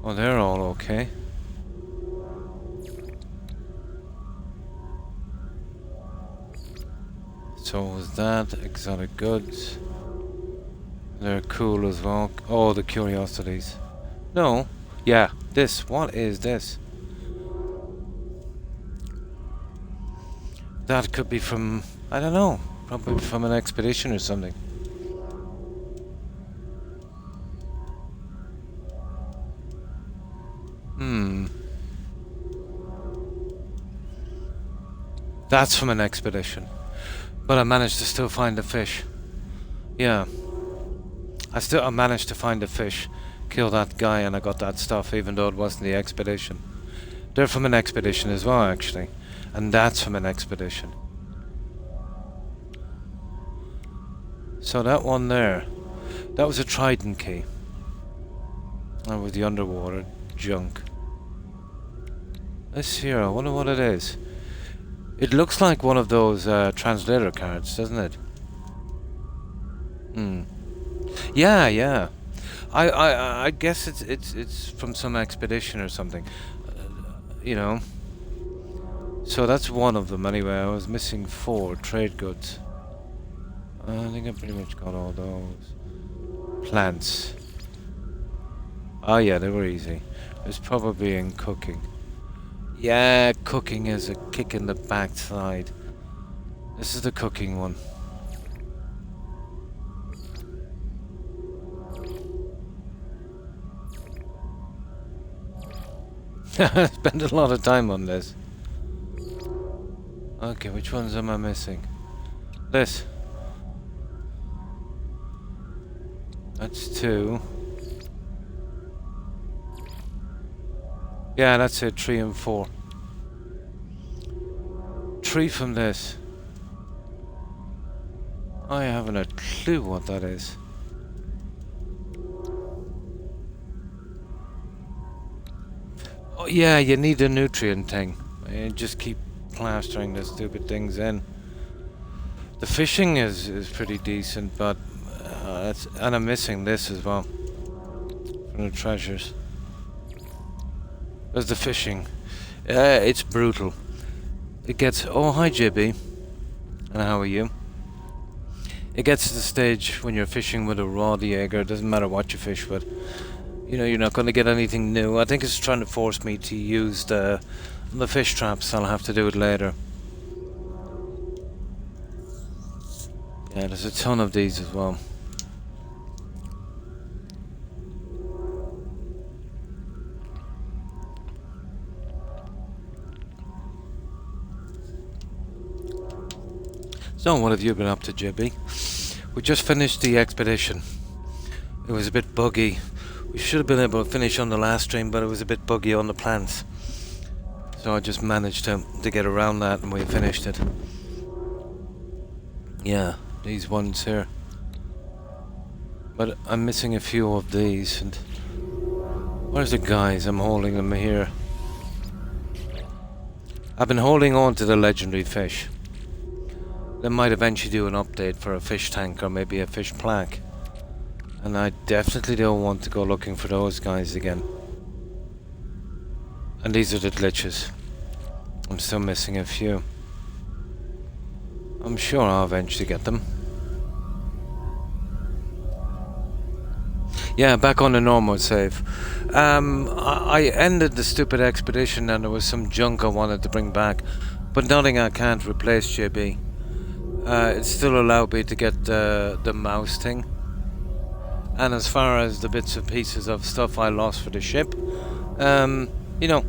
Oh, they're all okay. So is that exotic goods? They're cool as well. Oh, the curiosities. No. Yeah, this. What is this? That could be from, I don't know, probably from an expedition or something. That's from an expedition. But I managed to still find the fish. Yeah. I managed to find the fish, kill that guy, and I got that stuff, even though it wasn't the expedition. They're from an expedition as well, actually. And that's from an expedition. So that one there, that was a Trident key. That was the underwater junk. This here, I wonder what it is. It looks like one of those translator cards, doesn't it? Yeah, yeah. I guess it's from some expedition or something. You know. So that's one of them anyway. I was missing 4 trade goods. I think I pretty much got all those. Plants. Oh yeah, they were easy. It was probably in cooking. Yeah, cooking is a kick in the backside. This is the cooking one. I spent a lot of time on this. Okay, which ones am I missing? This. That's 2. Yeah, that's it, 3 and 4. 3 from this. I haven't a clue what that is. Yeah, you need a nutrient thing. And just keep plastering the stupid things in. The fishing is pretty decent, but and I'm missing this as well from the treasures. There's the fishing. It's brutal. It gets... Oh, hi JB. And how are you? It gets to the stage when you're fishing with a rod Jaeger, it doesn't matter what you fish with. You know, you're not going to get anything new. I think it's trying to force me to use the fish traps. I'll have to do it later. Yeah, there's a ton of these as well. So, what have you been up to, JB? We just finished the expedition. It was a bit buggy. We should have been able to finish on the last stream, but it was a bit buggy on the plants. So I just managed to get around that and we finished it. Yeah, these ones here. But I'm missing a few of these. And where's the guys? I'm holding them here. I've been holding on to the legendary fish. They might eventually do an update for a fish tank or maybe a fish plaque. And I definitely don't want to go looking for those guys again. And these are the glitches. I'm still missing a few. I'm sure I'll eventually get them. Yeah, back on the normal save. I ended the stupid expedition and there was some junk I wanted to bring back. But nothing I can't replace, JB. It still allowed me to get the mouse thing. And as far as the bits and pieces of stuff I lost for the ship, you know,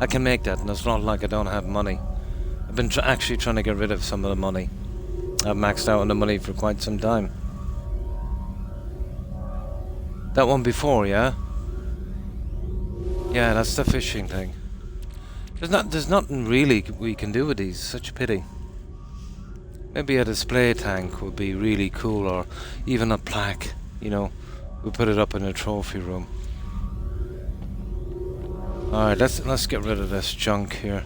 I can make that, and it's not like I don't have money. I've been actually trying to get rid of some of the money. I've maxed out on the money for quite some time. That one before, yeah? Yeah, that's the fishing thing. There's nothing really we can do with these, such a pity. Maybe a display tank would be really cool, or even a plaque, you know. We put it up in a trophy room. Alright, let's get rid of this junk here.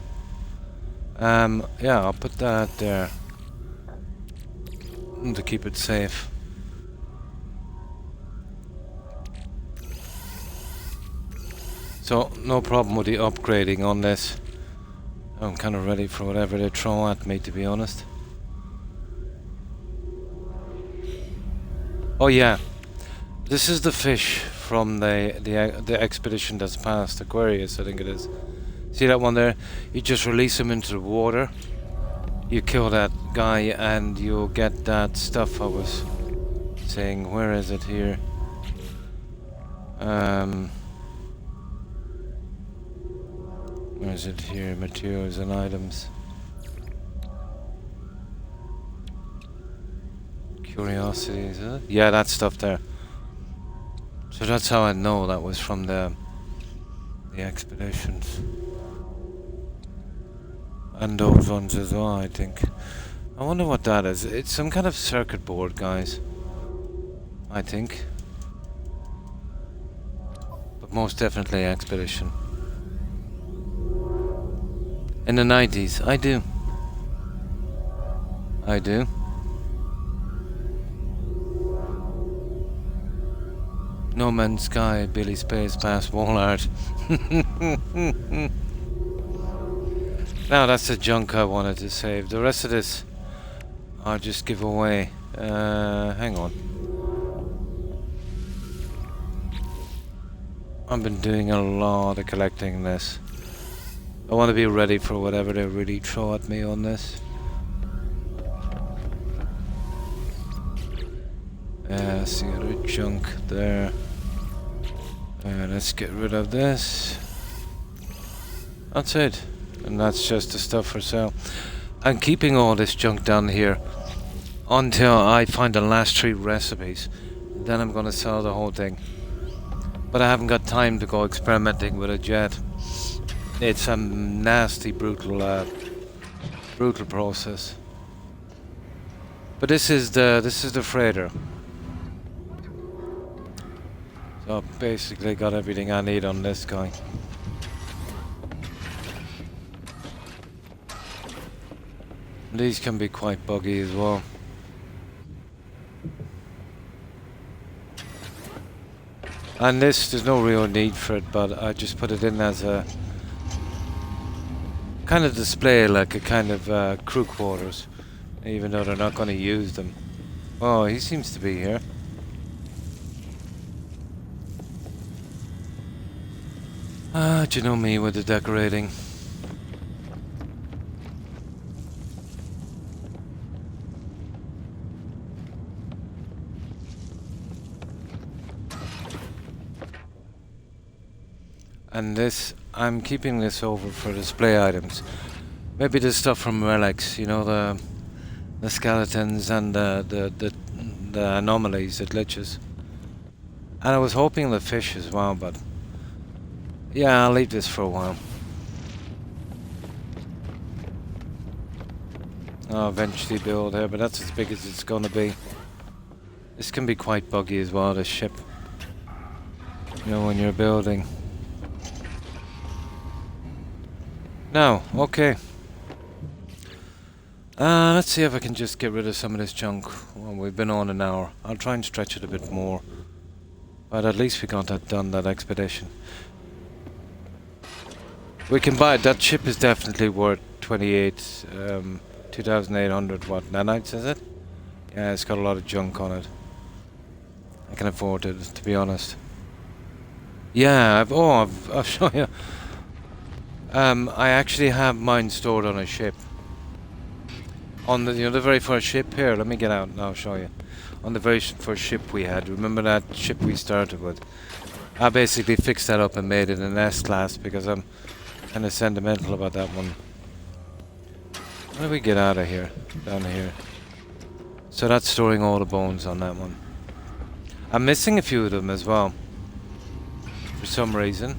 Yeah, I'll put that there to keep it safe. So, no problem with the upgrading on this. I'm kind of ready for whatever they throw at me, to be honest. Oh yeah, this is the fish from the expedition that's past, Aquarius, I think it is. See that one there? You just release him into the water. You kill that guy and you'll get that stuff I was saying. Where is it here? Where is it here? Materials and items. Curiosities, is it? Yeah, that stuff there. So that's how I know that was from the expeditions. And those ones as well, I think. I wonder what that is. It's some kind of circuit board, guys. I think. But most definitely expedition. In the 90s, I do. I do. No Man's Sky, Billy Space Pass, Wallart. Now that's the junk I wanted to save. The rest of this I'll just give away. Hang on. I've been doing a lot of collecting this. I want to be ready for whatever they really throw at me on this. See the junk there. Let's get rid of this. That's it. And that's just the stuff for sale. I'm keeping all this junk down here until I find the last 3 recipes. Then I'm going to sell the whole thing. But I haven't got time to go experimenting with it yet. It's a nasty, brutal process. But this is the freighter. So basically got everything I need on this guy. These can be quite buggy as well. And this, there's no real need for it, but I just put it in as a kind of display, like a kind of crew quarters, even though they're not going to use them. Oh, he seems to be here. Ah, do you know me with the decorating? And this, I'm keeping this over for display items. Maybe the stuff from relics, you know, the skeletons and the anomalies, the glitches. And I was hoping the fish as well, but yeah, I'll leave this for a while. I'll eventually build here, but that's as big as it's gonna be. This can be quite buggy as well, this ship. You know, when you're building. Now, okay. Let's see if I can just get rid of some of this junk. Well, we've been on an hour. I'll try and stretch it a bit more. But at least we got that done, that expedition. We can buy it. That ship is definitely worth 2,800 what, nanites, is it? Yeah, it's got a lot of junk on it. I can afford it, to be honest. Yeah, I'll show you. I actually have mine stored on a ship. On the, the very first ship here, let me get out and I'll show you. On the very first ship we had, remember that ship we started with? I basically fixed that up and made it an S-class because I'm kind of sentimental about that one. How do we get out of here? Down here. So that's storing all the bones on that one. I'm missing a few of them as well. For some reason.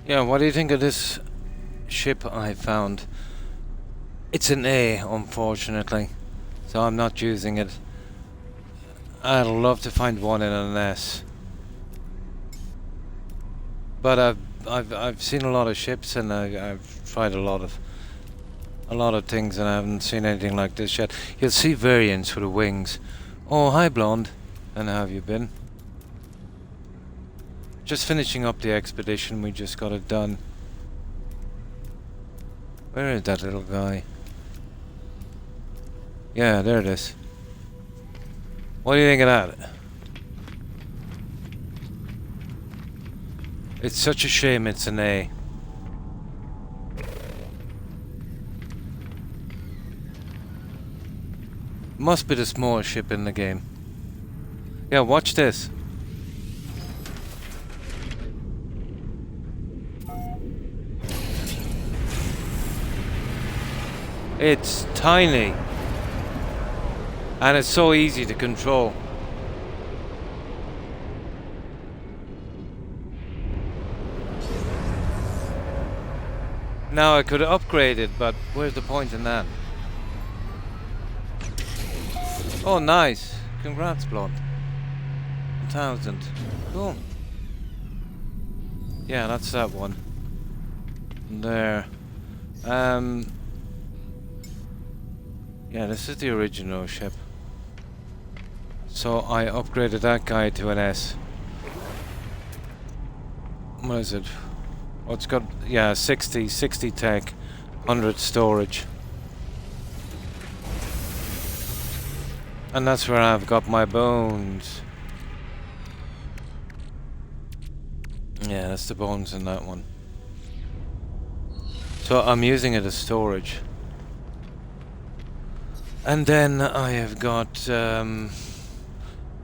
Yeah, what do you think of this ship I found? It's an A, unfortunately, so I'm not using it. I'd love to find one in an S, but I've seen a lot of ships and I've tried a lot of things and I haven't seen anything like this yet. You'll see variants for the wings. Oh, hi, blonde. And how have you been? Just finishing up the expedition, we just got it done. Where is that little guy? Yeah, there it is. What do you think of that? It's such a shame it's an A. Must be the smallest ship in the game. Yeah, watch this. It's tiny. And it's so easy to control. Now I could upgrade it, but where's the point in that? Oh, nice. Congrats, Blood. 1,000. Cool. Yeah, that's that one. There. Yeah, this is the original ship. So I upgraded that guy to an S. What is it? Oh, it's got, yeah, 60 tech, 100 storage. And that's where I've got my bones. Yeah, that's the bones in that one. So I'm using it as storage. And then I have got,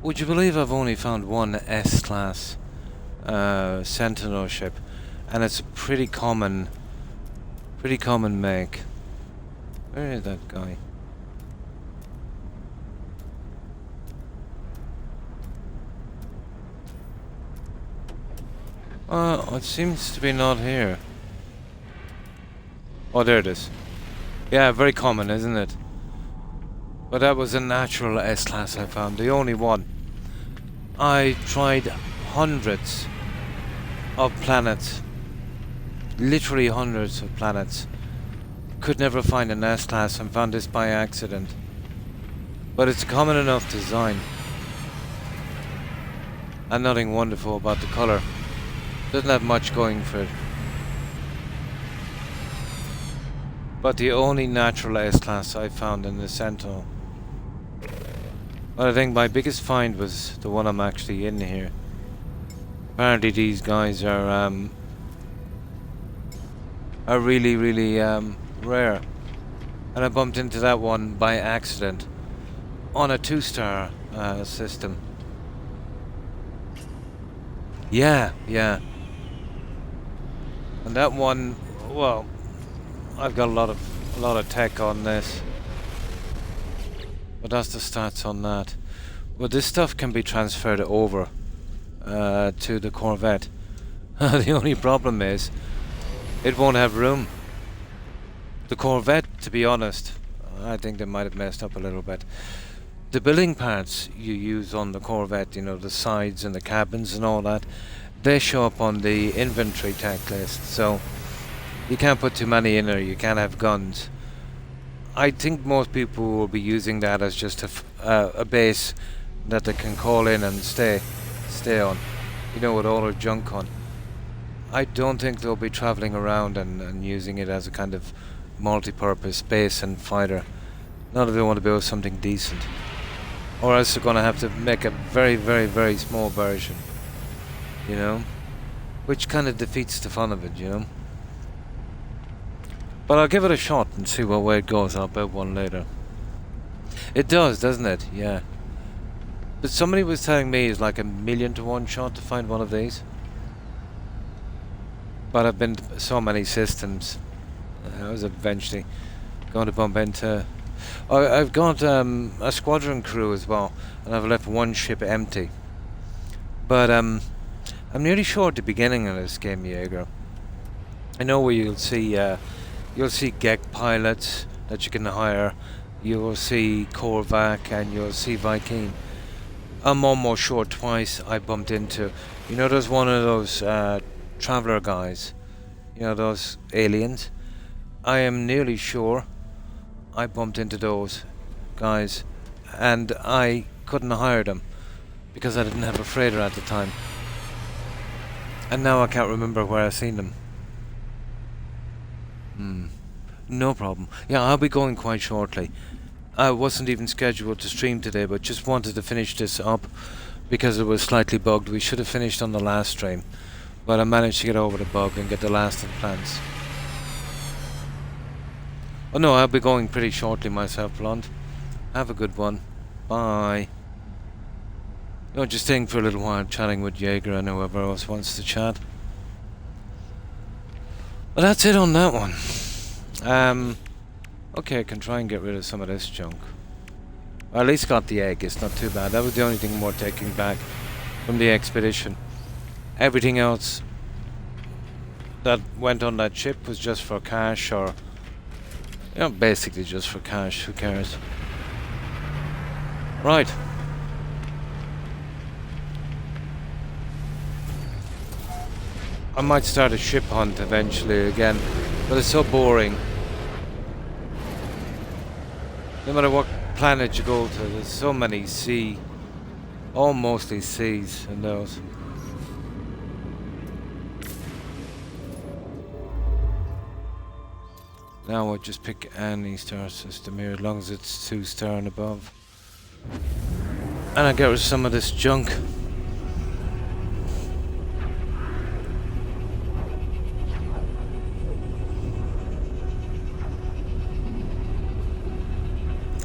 would you believe I've only found one S-class Sentinel ship, and it's a pretty common make. Where is that guy? It seems to be not here. Oh, there it is. Yeah, very common, isn't it? But that was a natural S-class I found, the only one. I tried hundreds of planets. Literally hundreds of planets. Could never find an S-class and found this by accident. But it's a common enough design. And nothing wonderful about the colour. Doesn't have much going for it. But the only natural S-class I found in the Sentinel. But I think my biggest find was the one I'm actually in here. Apparently these guys are really, really rare. And I bumped into that one by accident on a 2-star system. Yeah. And that one, well, I've got a lot of tech on this. But that's the stats on that. Well, this stuff can be transferred over to the Corvette. The only problem is it won't have room. The Corvette, to be honest, I think they might have messed up a little bit. The building parts you use on the Corvette, you know, the sides and the cabins and all that, they show up on the inventory tech list, so you can't put too many in there, you can't have guns. I think most people will be using that as just a base that they can call in and stay on, you know, with all their junk on. I don't think they'll be travelling around and using it as a kind of multi-purpose base and fighter. Not if they want to build something decent. Or else they're going to have to make a very, very, very small version. You know? Which kind of defeats the fun of it, you know? But I'll give it a shot and see what way it goes. I'll build one later. It does, doesn't it? Yeah. But somebody was telling me it's like 1,000,000 to 1 shot to find one of these. But I've been to so many systems. I was eventually going to bump into... I've got a squadron crew as well, and I've left one ship empty. But I'm nearly sure at the beginning of this game, Jaeger, I know where you'll see GEC pilots that you can hire. You'll see Korvac and you'll see Viking. I'm almost sure twice I bumped into. You know, there's one of those traveler guys. You know, those aliens. I am nearly sure I bumped into those guys, and I couldn't hire them because I didn't have a freighter at the time. And now I can't remember where I've seen them. No problem. Yeah, I'll be going quite shortly. I wasn't even scheduled to stream today, but just wanted to finish this up because it was slightly bugged. We should have finished on the last stream, but I managed to get over the bug and get the last of the plans. Oh no, I'll be going pretty shortly myself, Blonde. Have a good one. Bye. No, just staying for a little while, chatting with Jaeger and whoever else wants to chat. Well, that's it on that one. Okay, I can try and get rid of some of this junk. Well, at least got the egg, it's not too bad. That was the only thing we're taking back from the expedition. Everything else that went on that ship was just for cash, or... you know, basically just for cash, who cares? Right. I might start a ship hunt eventually again, but it's so boring. No matter what planet you go to, there's so many all mostly seas in those. Now I'll just pick any star system here, as long as it's 2-star and above. And I'll get rid of some of this junk.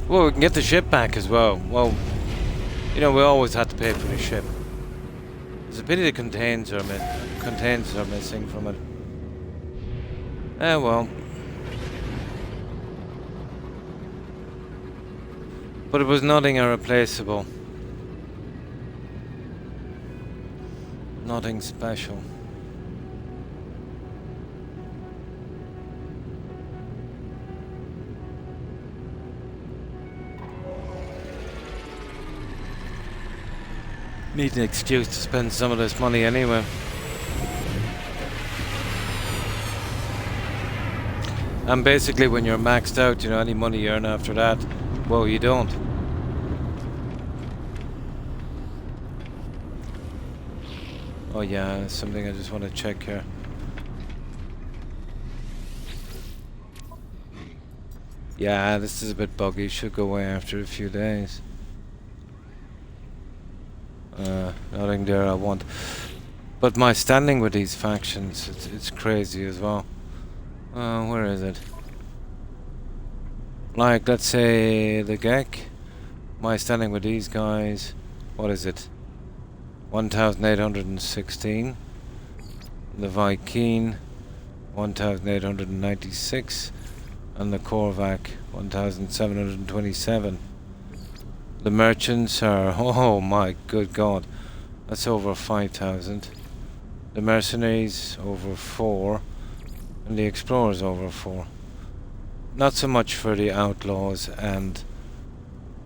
Well, we can get the ship back as well. Well, you know, we always had to pay for the ship. It's a pity the contains are missing from it. Eh well. But it was nothing irreplaceable. Nothing special. Need an excuse to spend some of this money anyway. And basically when you're maxed out, you know, any money you earn after that, well, you don't. Oh yeah, that's something I just want to check here. Yeah, this is a bit buggy. Should go away after a few days. Nothing there I want. But my standing with these factions, it's crazy as well. Where is it? Like, let's say the Gek. My standing with these guys, what is it? 1,816. The Viking, 1,896. And the Korvac, 1,727. The merchants are, oh my good god, that's over 5,000. The mercenaries over 4. And the explorers over 4. Not so much for the outlaws and,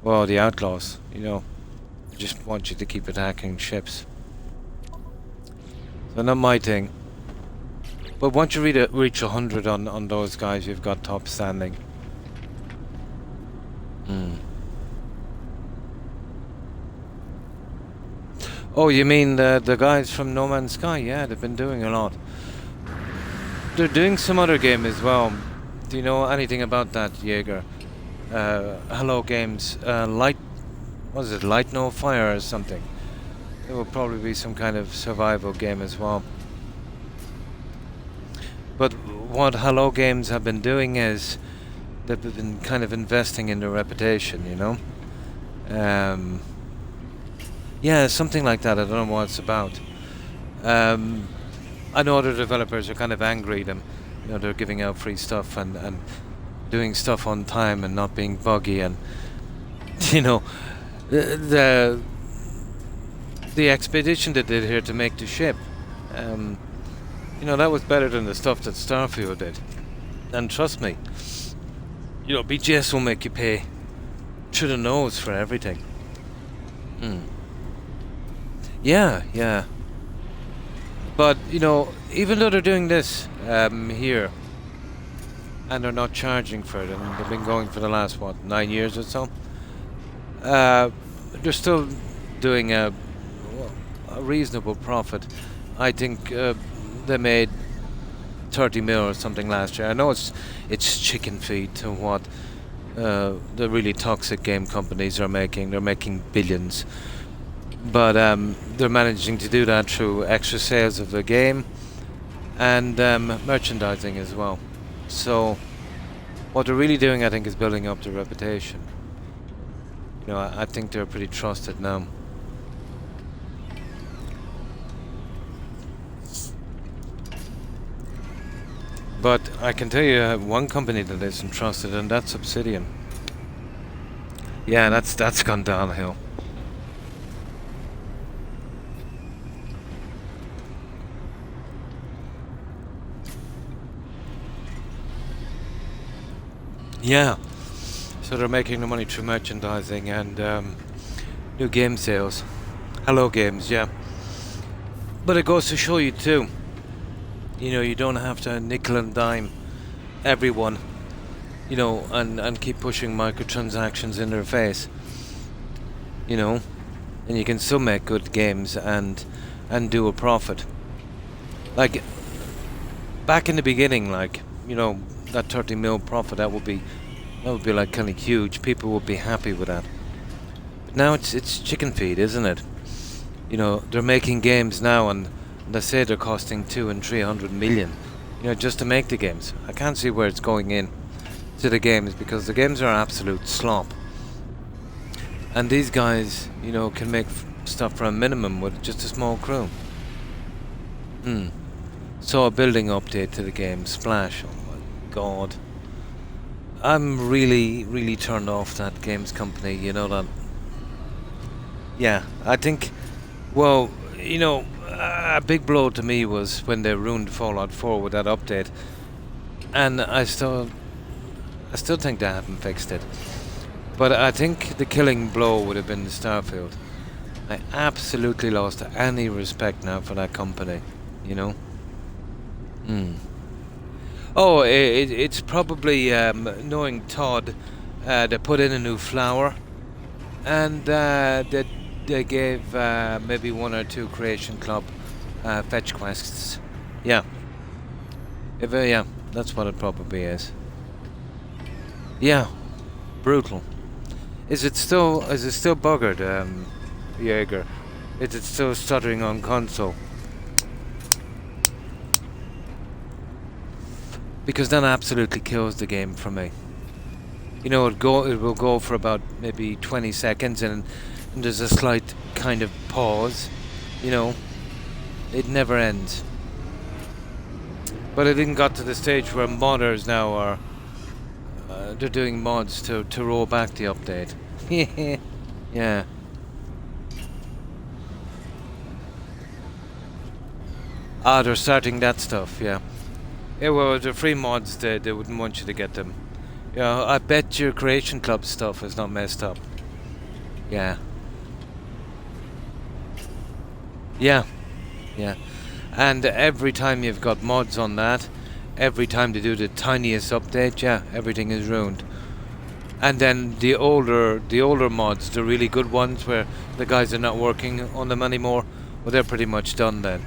well, the outlaws, you know, I just want you to keep attacking ships. So not my thing. But once you reach 100 on those guys, you've got top standing. Oh, you mean the guys from No Man's Sky? Yeah, they've been doing a lot. They're doing some other game as well. Do you know anything about that, Jaeger? Hello Games. Light... What is it? Light No Fire or something? It will probably be some kind of survival game as well. But what Hello Games have been doing is they've been kind of investing in their reputation, you know? Yeah, something like that. I don't know what it's about. I know other developers are kind of angry at them. You know, they're giving out free stuff and doing stuff on time and not being buggy, and you know, the expedition they did here to make the ship, you know, that was better than the stuff that Starfield did. And trust me, you know, BGS will make you pay through the nose for everything. Yeah, yeah. But, you know, even though they're doing this here, and they're not charging for it, and they've been going for the last, what, 9 years or so, they're still doing a reasonable profit. I think they made 30 mil or something last year. I know it's chicken feed to what the really toxic game companies are making. They're making billions. But they're managing to do that through extra sales of the game and merchandising as well. So what they're really doing, I think, is building up their reputation. You know, I think they're pretty trusted now. But I can tell you one company that isn't trusted, and that's Obsidian. Yeah, that's gone downhill. Yeah, so they're making the money through merchandising and new game sales. Hello Games, yeah. But it goes to show you too, you know, you don't have to nickel and dime everyone, you know, and keep pushing microtransactions in their face, you know, and you can still make good games and do a profit. Like, back in the beginning, like, you know, that 30 mil profit, that would be like kind of huge. People would be happy with that. But now it's chicken feed, isn't it? You know, they're making games now, and they say they're costing 200 and 300 million, you know, just to make the games. I can't see where it's going in to the games, because the games are absolute slop. And these guys, you know, can make stuff for a minimum with just a small crew. So a building update to the game, Splash. Oh my god. I'm really turned off that games company, you know that. Yeah, I think, well, you know, a big blow to me was when they ruined Fallout 4 with that update. And I still think they haven't fixed it. But I think the killing blow would have been Starfield. I absolutely lost any respect now for that company, you know? Oh, it's probably, knowing Todd, they put in a new flower, and they gave maybe 1 or 2 Creation Club fetch quests. Yeah. Yeah, that's what it probably is. Yeah, brutal. Is it still buggered, Jaeger? Is it still stuttering on console? Because that absolutely kills the game for me. You know, it will go for about maybe 20 seconds, and there's a slight kind of pause. You know, it never ends. But it even got to the stage where modders now are they're doing mods to roll back the update. Yeah. Ah, they're starting that stuff. Yeah. Yeah. Well, the free mods, they wouldn't want you to get them. Yeah, I bet your Creation Club stuff is not messed up. Yeah. Yeah. Yeah. And every time you've got mods on that, every time they do the tiniest update, yeah, everything is ruined. And then the older mods, the really good ones where the guys are not working on them anymore, well, they're pretty much done then.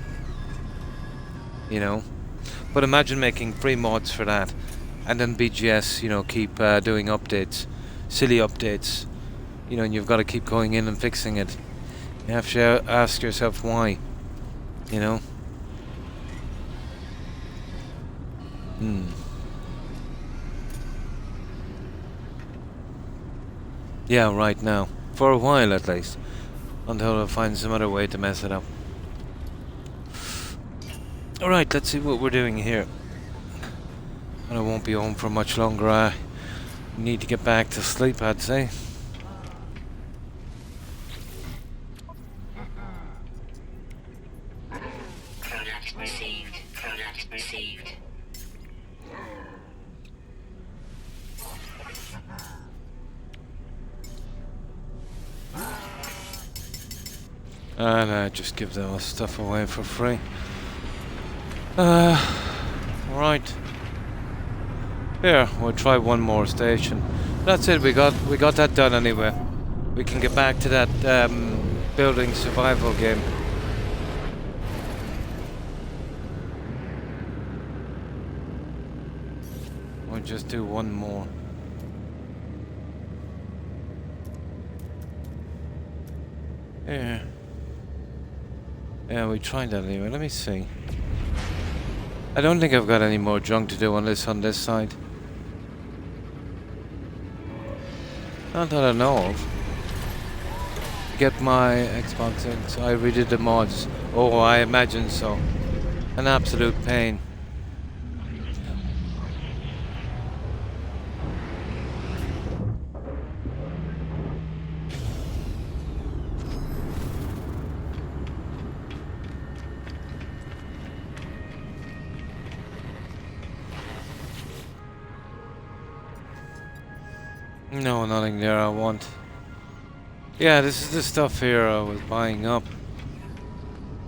You know? But imagine making free mods for that, and then BGS, you know, keep doing updates, silly updates, you know, and you've got to keep going in and fixing it. You have to ask yourself why, you know? Yeah, right now. For a while at least. Until I find some other way to mess it up. Alright, let's see what we're doing here. And I won't be home for much longer. I need to get back to sleep, I'd say. Product received. Product received. And I just give the stuff away for free. Right. Here, we'll try one more station. That's it, we got that done anyway. We can get back to that building survival game. We'll just do one more. Yeah. Yeah, we tried that anyway. Let me see. I don't think I've got any more junk to do on this side. Not that I know of. Get my Xbox in, so I redid the mods. Oh, I imagine so. An absolute pain. No, nothing there I want. Yeah, this is the stuff here I was buying up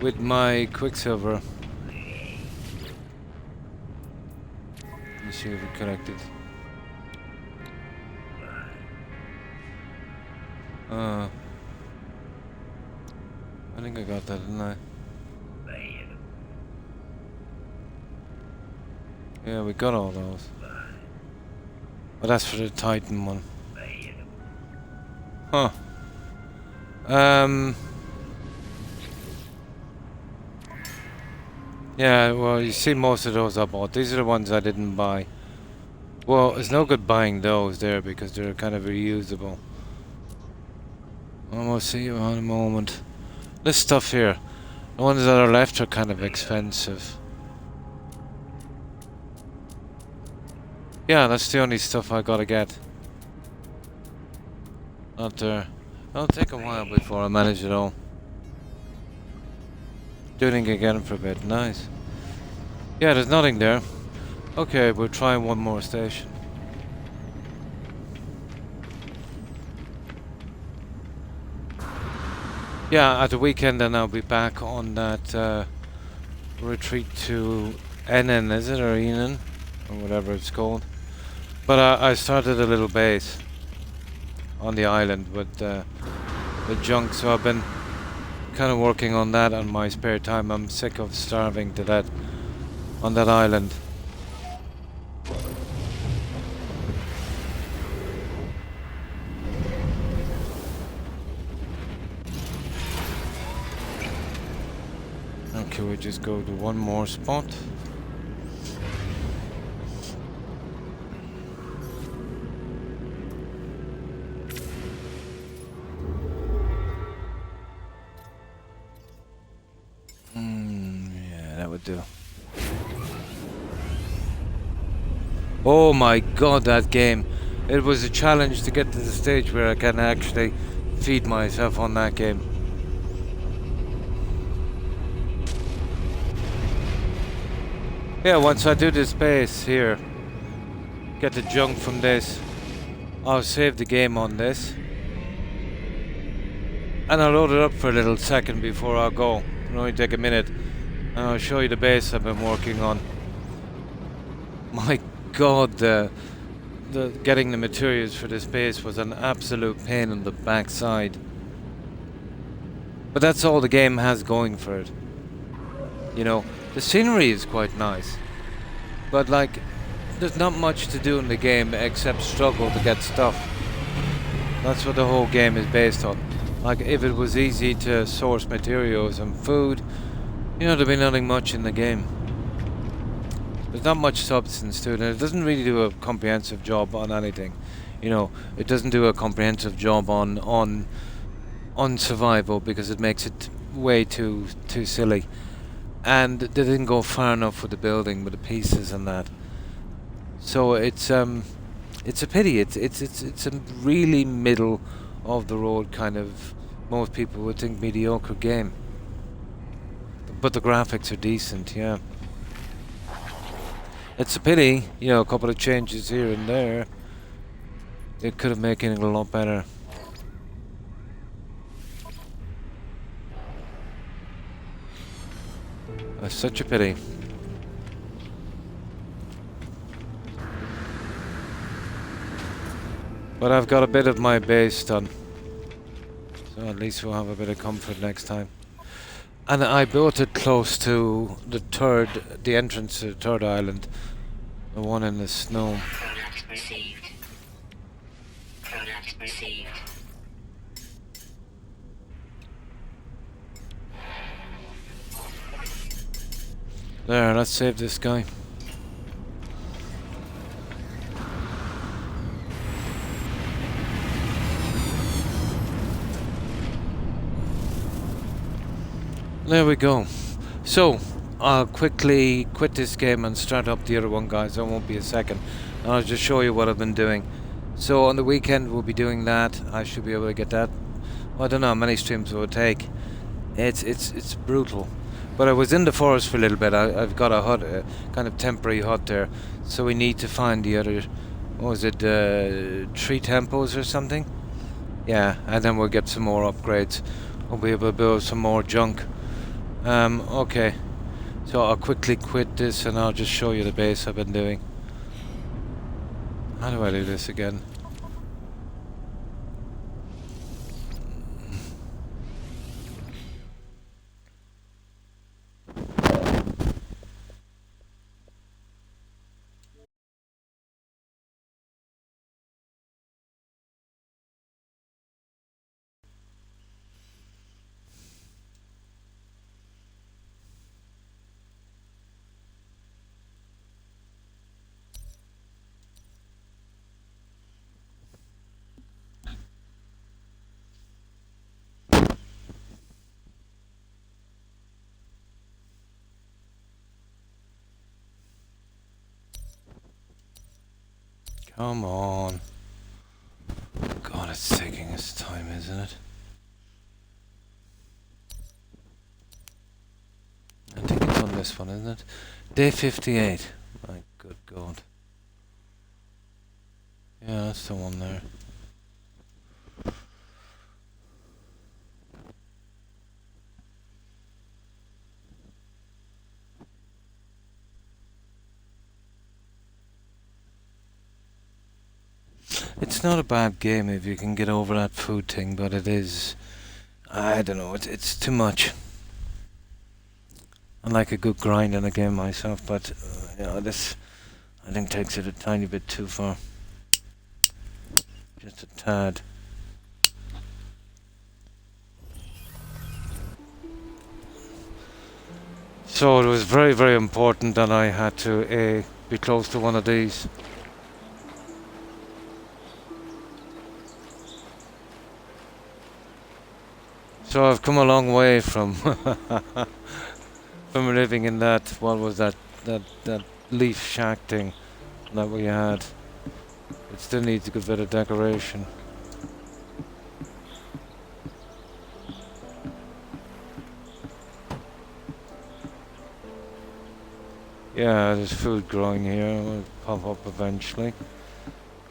with my Quicksilver. Let's see if we connected. I think I got that, didn't I? Yeah, we got all those. But that's for the Titan one. Huh. Yeah, well, you see most of those I bought. These are the ones I didn't buy. Well, it's no good buying those there because they're kind of reusable. Almost see you in a moment. This stuff here. The ones that are left are kind of expensive. Yeah, that's the only stuff I gotta get. Not there. It'll take a while before I manage it all. Doing it again for a bit. Nice. Yeah, there's nothing there. Okay, we'll try one more station. Yeah, at the weekend then I'll be back on that retreat to Enin, is it? Or Enin? Or whatever it's called. But I started a little base on the island with the junk, so I've been kind of working on that on my spare time. I'm sick of starving to death on that island. Okay, we just go to one more spot. Yeah, that would do. Oh my god, that game. It was a challenge to get to the stage where I can actually feed myself on that game. Yeah, once I do this base here, get the junk from this, I'll save the game on this. And I'll load it up for a little second before I go. It'll only take a minute. And I'll show you the base I've been working on. My god, the getting the materials for this base was an absolute pain in the backside. But that's all the game has going for it. You know, the scenery is quite nice. But like, there's not much to do in the game except struggle to get stuff. That's what the whole game is based on. Like, if it was easy to source materials and food, you know, there'd be nothing much in the game. There's not much substance to it, and it doesn't really do a comprehensive job on anything. You know, it doesn't do a comprehensive job on survival because it makes it way too silly. And they didn't go far enough with the building, with the pieces and that. So it's a pity. It's a really middle of the road kind of, most people would think, mediocre game. But the graphics are decent, yeah. It's a pity, you know, a couple of changes here and there. It could have made it a lot better. It's such a pity. But I've got a bit of my base done. So at least we'll have a bit of comfort next time. And I built it close to the entrance to the third island. The one in the snow. Product received. Product received. There, let's save this guy. There we go. So, I'll quickly quit this game and start up the other one, guys. It won't be a second. I'll just show you what I've been doing. So on the weekend we'll be doing that. I should be able to get that. Well, I don't know how many streams it will take. It's brutal. But I was in the forest for a little bit. I've got a hut, a kind of temporary hut there. So we need to find the other, what was it, 3 temples or something? Yeah, and then we'll get some more upgrades. We'll be able to build some more junk. Okay. So I'll quickly quit this and I'll just show you the base I've been doing. How do I do this again? Come on. God, it's taking its time, isn't it? I think it's on this one, isn't it? Day 58. My good God. Yeah, that's the one there. It's not a bad game if you can get over that food thing, but it is... I don't know, it's too much. I like a good grind in a game myself, but this I think takes it a tiny bit too far. Just a tad. So it was very, very important that I had to be close to one of these. So I've come a long way from from living in that, what was that leaf shack thing that we had. It still needs a good bit of decoration. Yeah, there's food growing here. It will pop up eventually.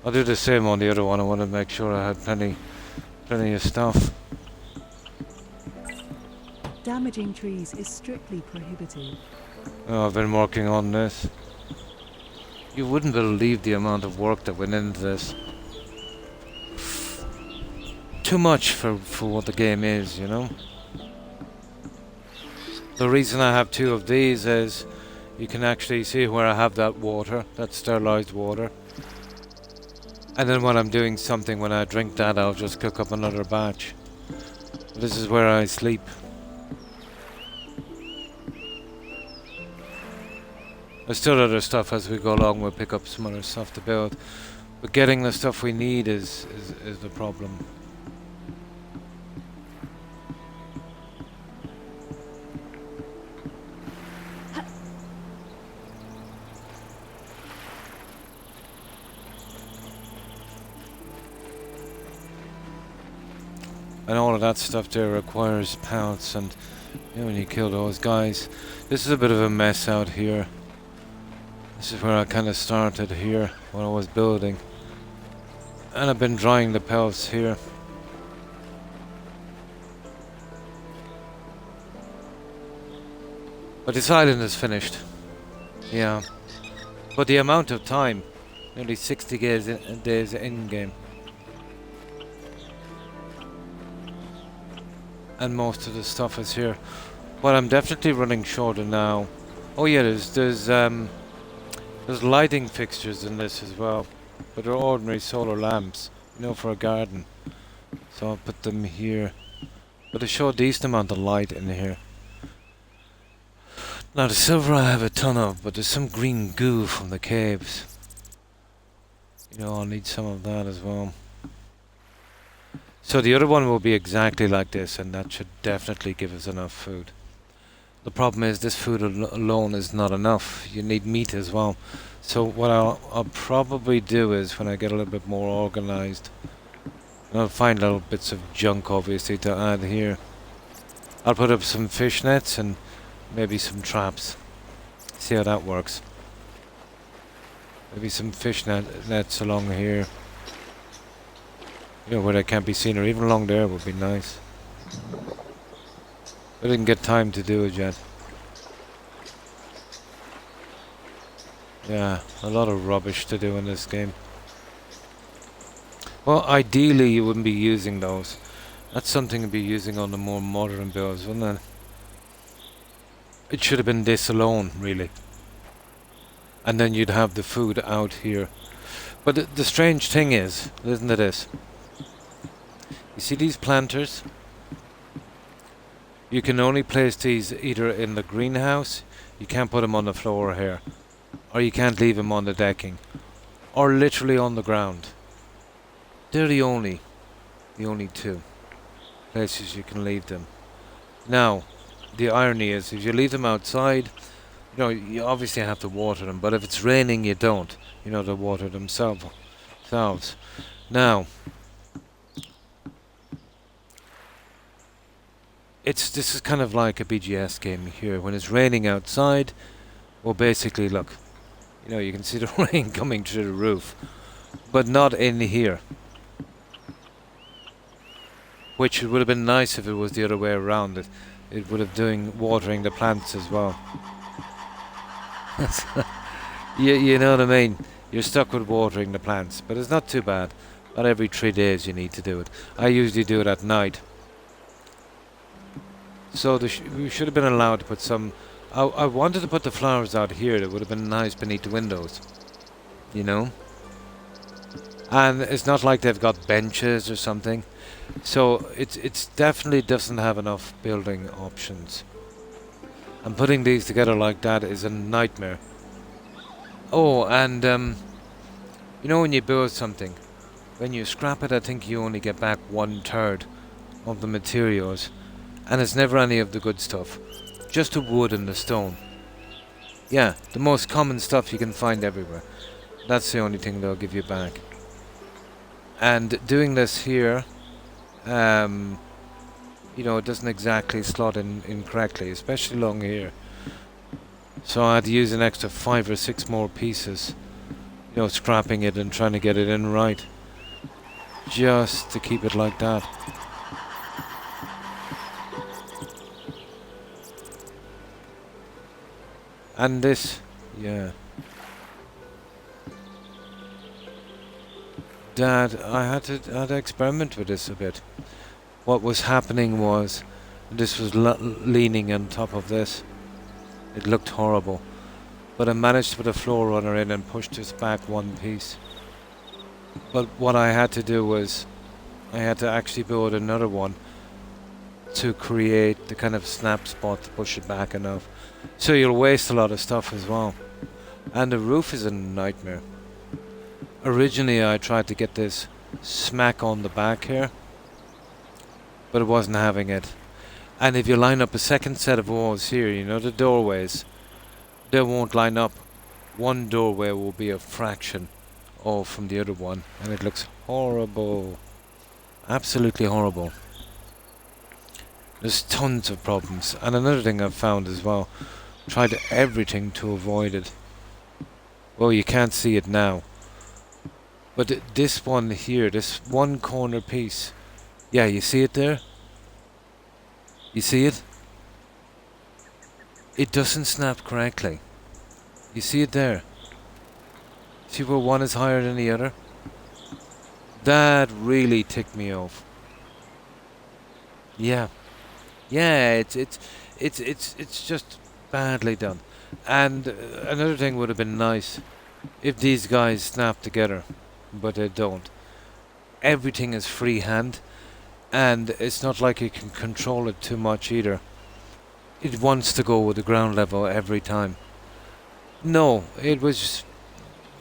I'll do the same on the other one. I want to make sure I had plenty of stuff. Damaging trees is strictly prohibited. Oh, I've been working on this. You wouldn't believe the amount of work that went into this. Too much for what the game is, you know. The reason I have two of these is you can actually see where I have that water, that sterilized water. And then when I'm doing something, when I drink that, I'll just cook up another batch. This is where I sleep. There's still other stuff as we go along. We'll pick up some other stuff to build, but getting the stuff we need is the problem. And all of that stuff there requires pelts, and you know, when you kill those guys, this is a bit of a mess out here. This is where I kind of started here when I was building, and I've been drying the pelts here. But this island is finished. Yeah, but the amount of time, nearly 60 days in game. And most of the stuff is here. What I'm definitely running short of now. Oh yeah, there's lighting fixtures in this as well, but they're ordinary solar lamps, you know, for a garden. So I'll put them here. But they show a decent amount of light in here. Now the silver I have a ton of, but there's some green goo from the caves. You know, I'll need some of that as well. So the other one will be exactly like this, and that should definitely give us enough food. The problem is this food alone is not enough. You need meat as well. So what I'll probably do is, when I get a little bit more organized, I'll find little bits of junk obviously to add here. I'll put up some fish nets and maybe some traps. See how that works. Maybe some fish nets along here. You know, where they can't be seen, or even along there would be nice. I didn't get time to do it yet. Yeah, a lot of rubbish to do in this game. Well, ideally you wouldn't be using those. That's something to be using on the more modern builds, wouldn't it? It should have been this alone, really. And then you'd have the food out here. But the strange thing is, listen to this. You see these planters? You can only place these either in the greenhouse, you can't put them on the floor here, or you can't leave them on the decking, or literally on the ground. They're the only two places you can leave them. Now, the irony is, if you leave them outside, you know, you obviously have to water them, but if it's raining you don't. You know, they water themselves. themselves. Now, this is kind of like a BGS game here. When it's raining outside, well, basically, look, you know, you can see the rain coming through the roof, but not in here. Which it would have been nice if it was the other way around. It would have watering the plants as well. you know what I mean? You're stuck with watering the plants, but it's not too bad. Not every 3 days you need to do it. I usually do it at night. So we should have been allowed to put some... I wanted to put the flowers out here. It would have been nice beneath the windows. You know? And it's not like they've got benches or something. So it's definitely doesn't have enough building options. And putting these together like that is a nightmare. Oh, and you know when you build something, when you scrap it, I think you only get back 1/3 of the materials. And it's never any of the good stuff. Just the wood and the stone. Yeah, the most common stuff you can find everywhere. That's the only thing they'll give you back. And doing this here, you know, it doesn't exactly slot in correctly, especially along here. So I had to use an extra 5 or 6 more pieces, you know, scrapping it and trying to get it in right, just to keep it like that. And this, yeah. Dad, I had to experiment with this a bit. What was happening was, this was leaning on top of this. It looked horrible. But I managed to put a floor runner in and push this back 1 piece. But what I had to do was, I had to actually build another one to create the kind of snap spot to push it back enough. So you'll waste a lot of stuff as well. And the roof is a nightmare. Originally I tried to get this smack on the back here, but it wasn't having it. And if you line up a second set of walls here, you know, the doorways, they won't line up. One doorway will be a fraction off from the other one, and it looks horrible. Absolutely horrible. There's tons of problems. And another thing I've found as well, tried everything to avoid it. Well, you can't see it now. But this one here, this one corner piece, yeah, you see it there? You see it? It doesn't snap correctly. You see it there? See where one is higher than the other? That really ticked me off. Yeah. Yeah, it's just badly done. And another thing would have been nice if these guys snap together, but they don't. Everything is freehand, and it's not like you can control it too much either. It wants to go with the ground level every time. No, it was...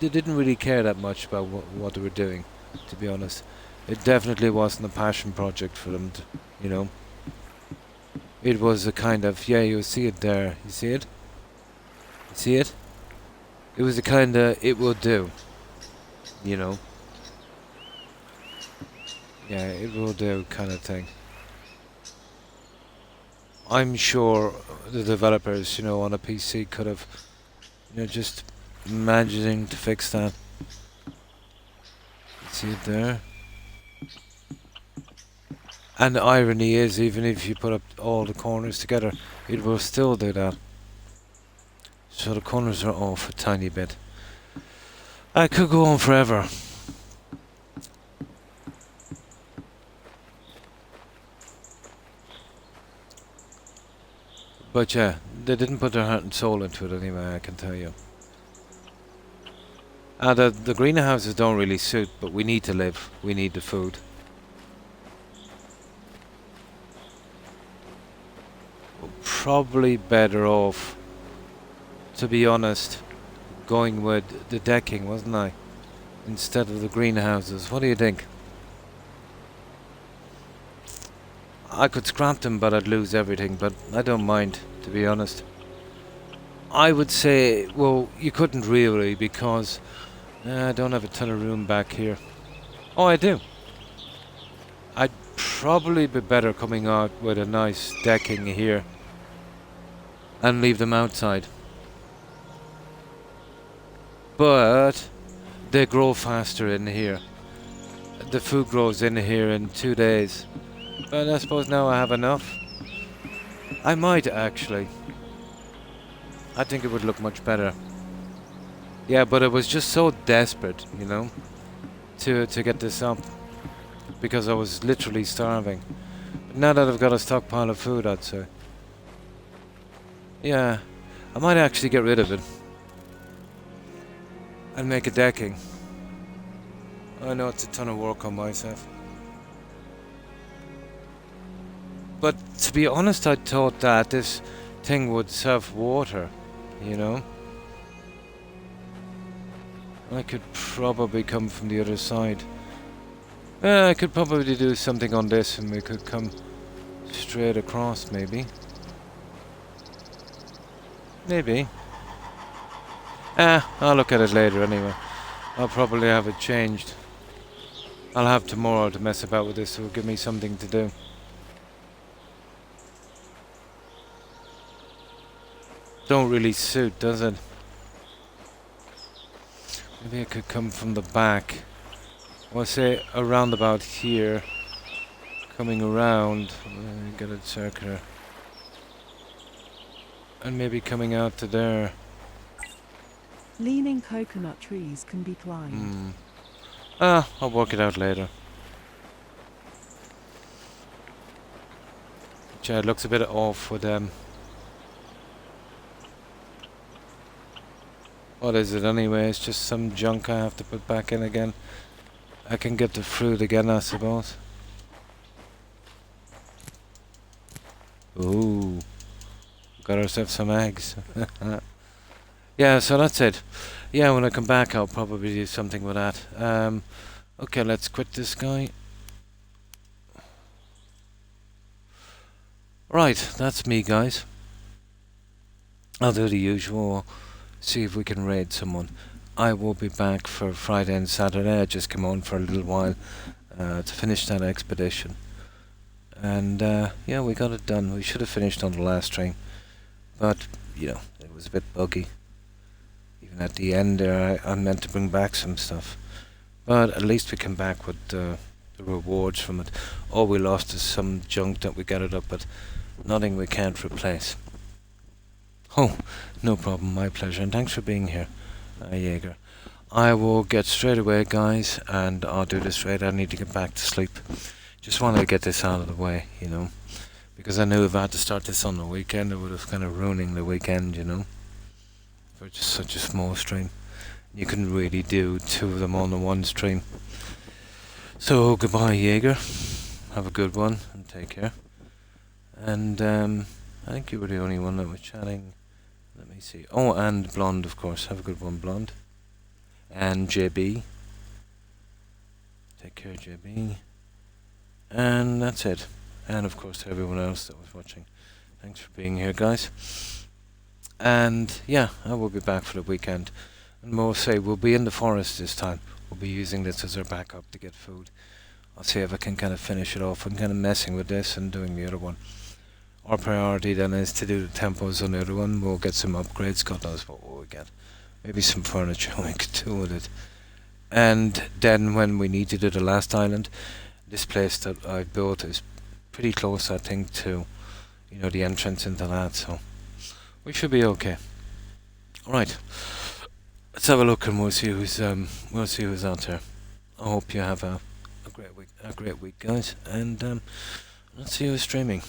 They didn't really care that much about what they were doing, to be honest. It definitely wasn't a passion project for them, you know. It was a kind of, yeah, you see it there. You see it? You see it? It was a kind of, it will do. You know? Yeah, it will do kind of thing. I'm sure the developers, you know, on a PC could have, you know, just imagining to fix that. See it there? And the irony is, even if you put up all the corners together, it will still do that. So the corners are off a tiny bit. I could go on forever. But yeah, they didn't put their heart and soul into it anyway, I can tell you. The greenhouses don't really suit, but we need to live. We need the food. We're probably better off, to be honest, going with the decking, wasn't I? Instead of the greenhouses. What do you think? I could scrap them, but I'd lose everything, but I don't mind, to be honest. I would say, well, you couldn't really, because I don't have a ton of room back here. Oh, I do. I'd probably be better coming out with a nice decking here and leave them outside. But they grow faster in here. The food grows in here in 2 days. But I suppose now I have enough. I might actually. I think it would look much better. Yeah, but I was just so desperate, you know, to get this up. Because I was literally starving. But now that I've got a stockpile of food, I'd say. Yeah, I might actually get rid of it. And make a decking. I know it's a ton of work on myself. But to be honest, I thought that this thing would serve water, you know? I could probably come from the other side. I could probably do something on this and we could come straight across, maybe. Maybe. I'll look at it later anyway. I'll probably have it changed. I'll have tomorrow to mess about with this, so it'll give me something to do. Don't really suit, does it? Maybe I could come from the back. Well, say around about here. Coming around. Get it circular. And maybe coming out to there. Leaning coconut trees can be climbed. I'll work it out later. Yeah, it looks a bit off with them. What is it anyway? It's just some junk I have to put back in again. I can get the fruit again, I suppose. Ooh. Got ourselves some eggs. Yeah, so that's it. Yeah, when I come back I'll probably do something with that. Okay, let's quit this guy. Right, that's me, guys. I'll do the usual. See if we can raid someone. I will be back for Friday and Saturday. I just come on for a little while to finish that expedition. And yeah, we got it done. We should have finished on the last stream. But, you know, it was a bit buggy. Even at the end there, I meant to bring back some stuff. But at least we came back with the rewards from it. All we lost is some junk that we gathered up, but nothing we can't replace. Oh, no problem, my pleasure, and thanks for being here, Jaeger. I will get straight away, guys, and I'll do this raid. I need to get back to sleep. Just wanted to get this out of the way, you know, because I knew if I had to start this on the weekend, it would have kind of ruining the weekend, you know, for just such a small stream. You couldn't really do 2 of them on the one stream. So, goodbye, Jaeger. Have a good one, and take care. And, I think you were the only one that was chatting. Let me see. Oh, and Blonde, of course. Have a good one, Blonde. And JB. Take care, JB. And that's it. And, of course, to everyone else that was watching. Thanks for being here, guys. And, yeah, I will be back for the weekend. And we'll say we'll be in the forest this time. We'll be using this as our backup to get food. I'll see if I can kind of finish it off. I'm kind of messing with this and doing the other one. Our priority then is to do the tempos on the other one. We'll get some upgrades. God knows what we'll get. Maybe some furniture we could do with it. And then when we need to do the last island, this place that I built is pretty close, I think, to, you know, the entrance into that. So we should be okay. All right. Let's have a look and we'll see who's out there. I hope you have a great week, guys. And let's see who's streaming.